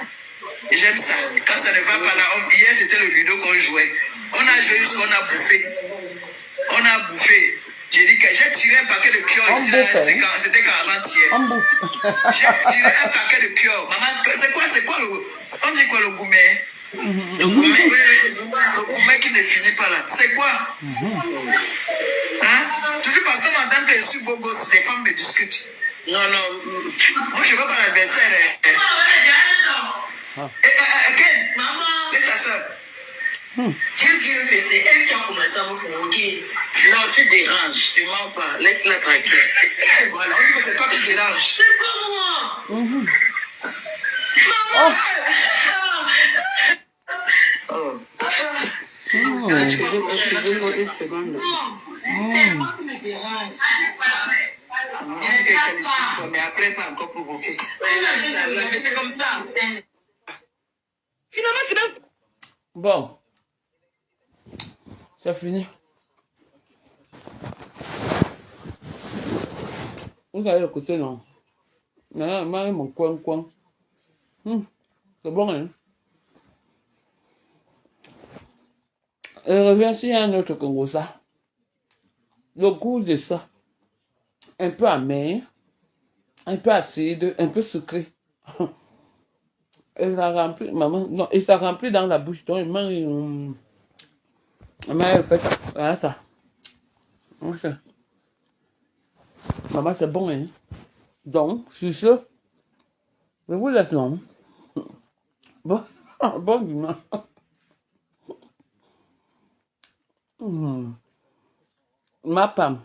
Et j'aime ça. Quand ça ne va pas là, hier, c'était le ludo qu'on jouait. On a joué jusqu'on a bouffé. On a bouffé. J'ai dit que j'ai tiré un paquet de pioles ici. C'était quand avant-hier. J'ai tiré un paquet de pioles. Maman, c'est quoi le... On dit quoi le gourmet? Le gourmet qui ne finit pas là. C'est quoi? Hein? Toujours parce qu'on entend que je suis beau gosse, les femmes me discutent. Non, non. Moi, je ne veux pas l'adversaire. Ken, maman, c'est ta soeur. J'ai dit que c'est elle qui a commencé à me provoquer. Non, tu déranges, tu mens pas. Laisse-la tranquille. Voilà, on dit que c'est toi qui dérange. C'est pas moi. Maman. Oh. C'est moi qui me dérange. Mais après, pas encore provoqué. C'est comme ça. Finalement, c'est même... Bon. C'est fini. Vous allez écouter, non? Non, moi, mon coin. C'est bon, hein? Et reviens s'il y a un autre Congo, ça. Le goût de ça. Un peu amer, un peu acide, un peu sucré. Et ça remplit, maman, non, et ça remplit dans la bouche. Donc, il m'a fait ça. Voilà ça. Maman, c'est bon, hein. Donc, sur ce, je vous laisse, non? Bon, bon dimanche. Ma femme.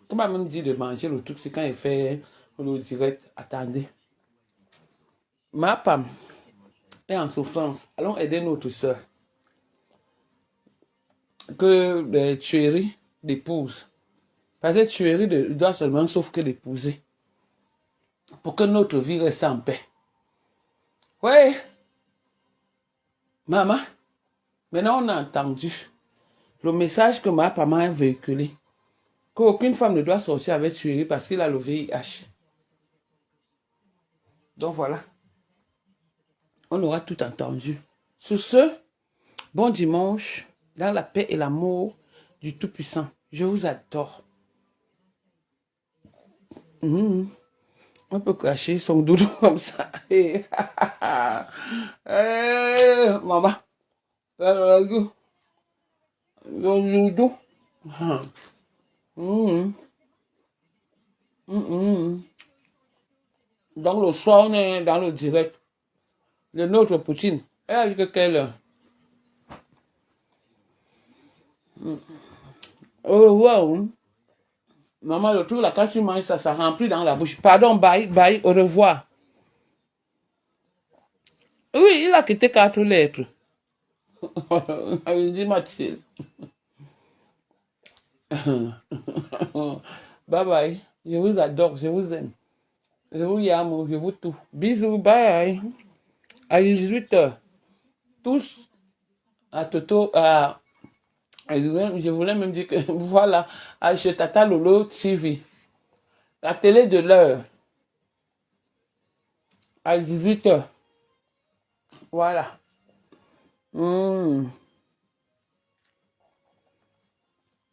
Comme elle me dit de manger le truc, c'est quand il fait le direct. Attendez. Ma femme est en souffrance. Allons aider notre soeur. Que les tueries d'épouse. Parce que tuerie doit seulement sauf que l'épouser. Pour que notre vie reste en paix. Oui. Maman. Maintenant, on a entendu le message que ma maman a véhiculé. Qu'aucune femme ne doit sortir avec tuerie parce qu'il a le VIH. Donc voilà. On aura tout entendu. Sur ce, bon dimanche, dans la paix et l'amour du Tout-Puissant. Je vous adore. On peut cacher son doudou comme ça. Maman. Le doudou. Donc le soir, on est dans le direct. Le nôtre Poutine. Elle a dit que quelle heure? Au revoir. Maman, le truc là, quand tu manges ça, ça remplit dans la bouche. Pardon, bye, au revoir. Oui, il a quitté 4 lettres. Il dit Mathilde. Bye bye. Je vous adore, je vous aime. Je vous aime, je vous tout. Bisous, bye. À 18h. Tous à Toto, je voulais même dire que voilà, à chez Tata Lolo TV. La télé de l'heure. À 18h. Voilà.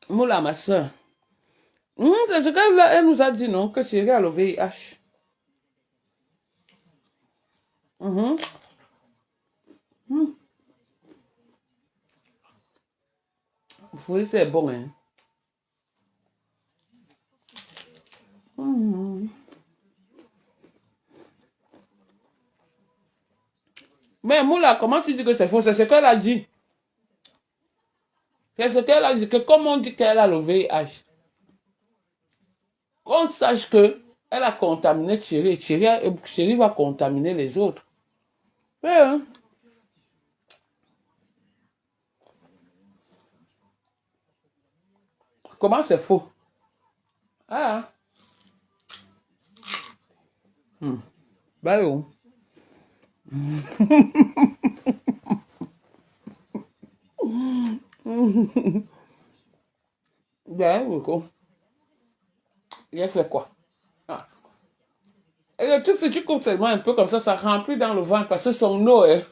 Moula, ma soeur. C'est ce qu'elle nous a dit, non? Que c'est le VIH. Vous voyez, c'est bon, hein? Mais Moula, comment tu dis que c'est faux? C'est ce qu'elle a dit. C'est ce qu'elle a dit, que comme on dit qu'elle a le VIH, qu'on sache que elle a contaminé Thierry, et Thierry va contaminer les autres. Ouais, hein? Comment c'est faux? Ah. Bah oui. Ben oui, quoi. Il a fait quoi? Ah. Et le truc, si tu coupes seulement un peu comme ça remplit dans le ventre parce que son eau est...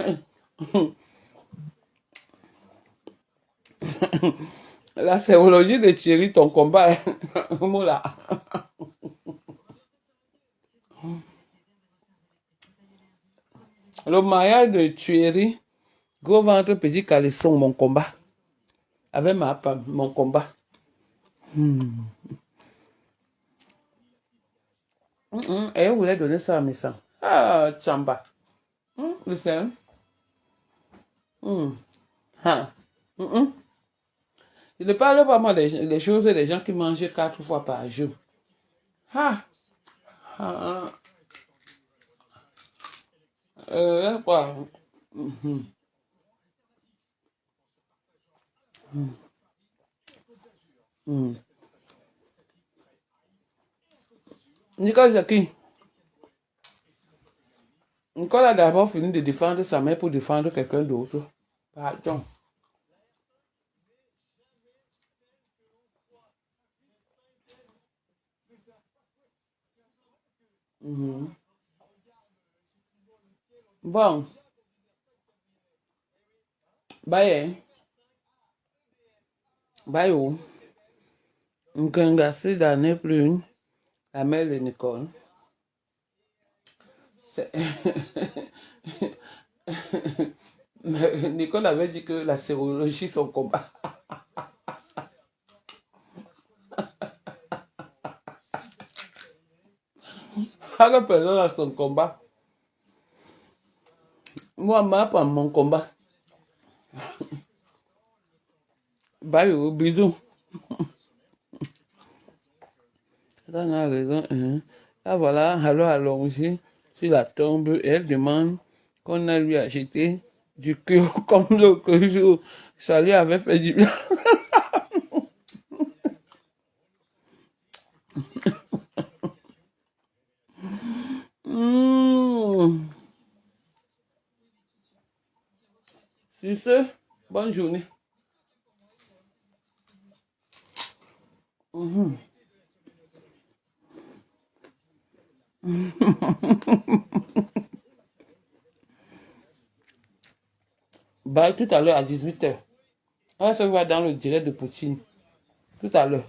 La sérologie de Thierry, ton combat, Moula. Le mariage de Thierry, gros ventre, petit caleçon, mon combat. Avec ma femme, mon combat. Et elle voulait donner ça à mes sangs. Ah, Tchamba. Le fait. Ah. Je ne parle pas moi des choses des gens qui mangent 4 fois par jour. Ah. Ah. Quoi? Nicole Zaki. Nicole a d'abord fini de défendre sa mère pour défendre quelqu'un d'autre. Pardon. Bon. Bye. Bye. Nkangasi n'est plus la mère de Nicole. Nicole avait dit que la sérologie, son combat. Chaque personne a son combat. Moi, ma pas mon combat. Bye, bisous. On a raison. Là, voilà, alors allongée sur la tombe, et elle demande qu'on a lui acheté du cœur comme l'autre jour. Ça lui avait fait du bien. Sur ce, bonne journée. Bye, tout à l'heure à 18h. On se voit dans le direct de Poutine. Tout à l'heure.